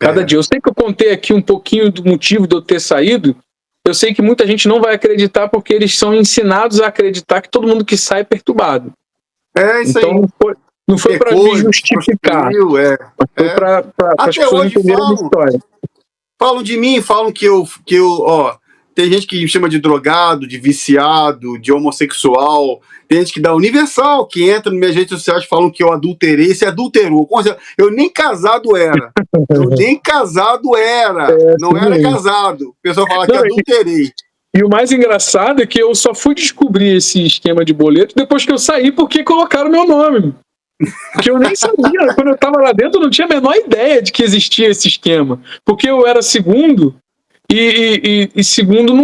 [SPEAKER 2] Cada dia. Eu sei que eu contei aqui um pouquinho do motivo de eu ter saído. Eu sei que muita gente não vai acreditar porque eles são ensinados a acreditar que todo mundo que sai é perturbado.
[SPEAKER 1] É isso
[SPEAKER 2] então,
[SPEAKER 1] aí.
[SPEAKER 2] Não foi para me justificar, mas foi para as pessoas entenderem a história.
[SPEAKER 1] Falam de mim, falam que eu, ó, tem gente que me chama de drogado, de viciado, de homossexual, tem gente que dá universal, que entra nas minhas redes sociais falam que eu adulterei, você adulterou. Eu nem casado era. Não era casado. O pessoal fala que adulterei.
[SPEAKER 2] E o mais engraçado é que eu só fui descobrir esse esquema de boleto depois que eu saí, porque colocaram meu nome. Porque eu nem sabia, quando eu estava lá dentro eu não tinha a menor ideia de que existia esse esquema. Porque eu era segundo, e segundo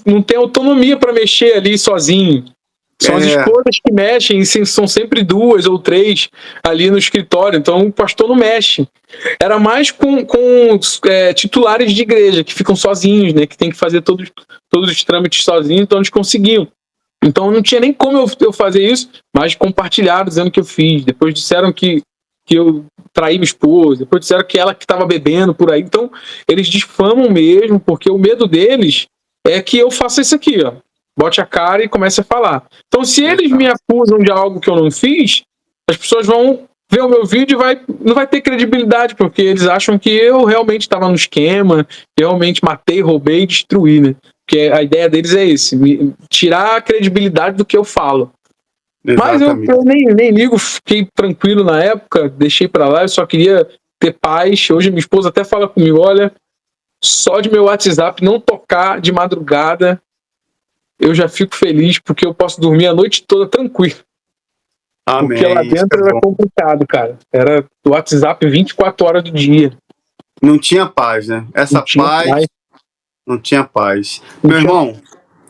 [SPEAKER 2] não tem autonomia para mexer ali sozinho. São as esposas que mexem, são sempre 2 ou 3 ali no escritório, então o pastor não mexe. Era mais com titulares de igreja, que ficam sozinhos, né, que tem que fazer todos os trâmites sozinhos, então eles conseguiam. Então não tinha nem como eu fazer isso, mas compartilharam dizendo que eu fiz. Depois disseram que eu traí minha esposa, depois disseram que ela que estava bebendo por aí. Então eles difamam mesmo, porque o medo deles é que eu faça isso aqui, ó. Bote a cara e comece a falar. Então, se eles me acusam de algo que eu não fiz, as pessoas vão ver o meu vídeo e não vai ter credibilidade, porque eles acham que eu realmente estava no esquema, que realmente matei, roubei e destruí, né? Porque a ideia deles é tirar a credibilidade do que eu falo. Exatamente. Mas eu nem ligo, fiquei tranquilo na época, deixei pra lá, eu só queria ter paz. Hoje minha esposa até fala comigo, olha, só de meu WhatsApp não tocar de madrugada, eu já fico feliz, porque eu posso dormir a noite toda tranquilo.
[SPEAKER 1] Amém.
[SPEAKER 2] Porque lá dentro era complicado, cara. Era o WhatsApp 24 horas do dia.
[SPEAKER 1] Não tinha paz, né? Essa paz, não tinha paz. Meu irmão,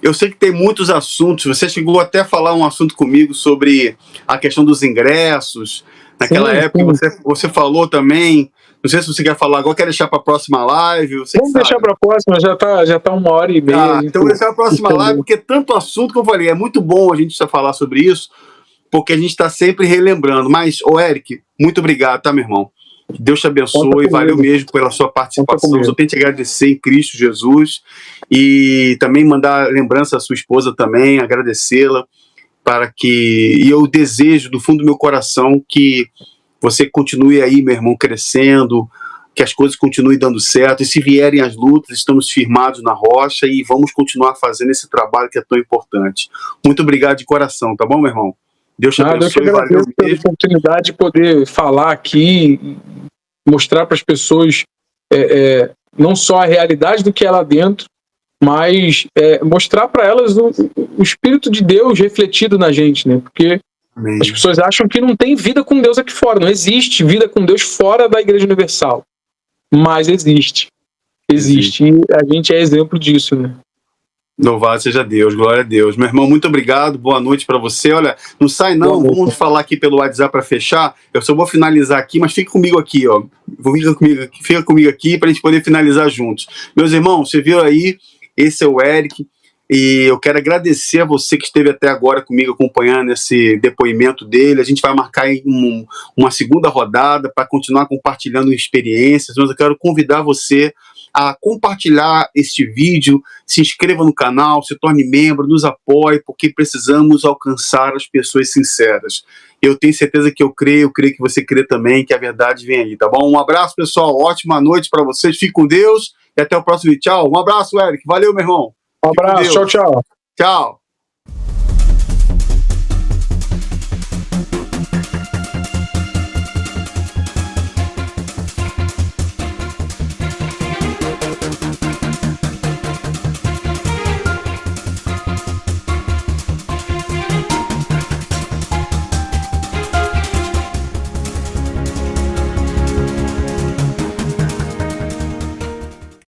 [SPEAKER 1] eu sei que tem muitos assuntos. Você chegou até a falar um assunto comigo sobre a questão dos ingressos. Naquela época, você falou também. Não sei se você quer falar agora, quer deixar para a próxima live.
[SPEAKER 2] Vamos deixar para a próxima, já tá 1h30.
[SPEAKER 1] Então, vou deixar para a próxima live, porque tanto assunto que eu falei. É muito bom a gente falar sobre isso, porque a gente está sempre relembrando. Mas, Eric, muito obrigado, tá, meu irmão? Deus te abençoe, valeu mesmo pela sua participação. Eu tenho que te agradecer em Cristo Jesus e também mandar lembrança à sua esposa também, agradecê-la, e eu desejo do fundo do meu coração que você continue aí, meu irmão, crescendo, que as coisas continuem dando certo, e se vierem as lutas, estamos firmados na rocha e vamos continuar fazendo esse trabalho que é tão importante. Muito obrigado de coração, tá bom, meu irmão? Deus te abençoe, valeu mesmo.
[SPEAKER 2] Pela oportunidade de poder falar aqui, mostrar para as pessoas não só a realidade do que é lá dentro, mas mostrar para elas o Espírito de Deus refletido na gente, né? Porque
[SPEAKER 1] Amém.
[SPEAKER 2] As pessoas acham que não tem vida com Deus aqui fora, não existe vida com Deus fora da Igreja Universal, mas existe. E a gente é exemplo disso, né?
[SPEAKER 1] Louvado seja Deus, glória a Deus. Meu irmão, muito obrigado, boa noite para você. Olha, não sai não, vamos falar aqui pelo WhatsApp para fechar. Eu só vou finalizar aqui, mas fica comigo aqui, ó. Fica comigo aqui para a gente poder finalizar juntos. Meus irmãos, você viu aí, esse é o Eric, e eu quero agradecer a você que esteve até agora comigo acompanhando esse depoimento dele. A gente vai marcar uma segunda rodada para continuar compartilhando experiências, mas eu quero convidar você a compartilhar este vídeo, se inscreva no canal, se torne membro, nos apoie, porque precisamos alcançar as pessoas sinceras. Eu tenho certeza que eu creio que você crê também, que a verdade vem aí, tá bom? Um abraço, pessoal, ótima noite para vocês, fique com Deus e até o próximo vídeo. Tchau, um abraço, Eric, valeu, meu irmão.
[SPEAKER 2] Um abraço, tchau, tchau.
[SPEAKER 1] Tchau.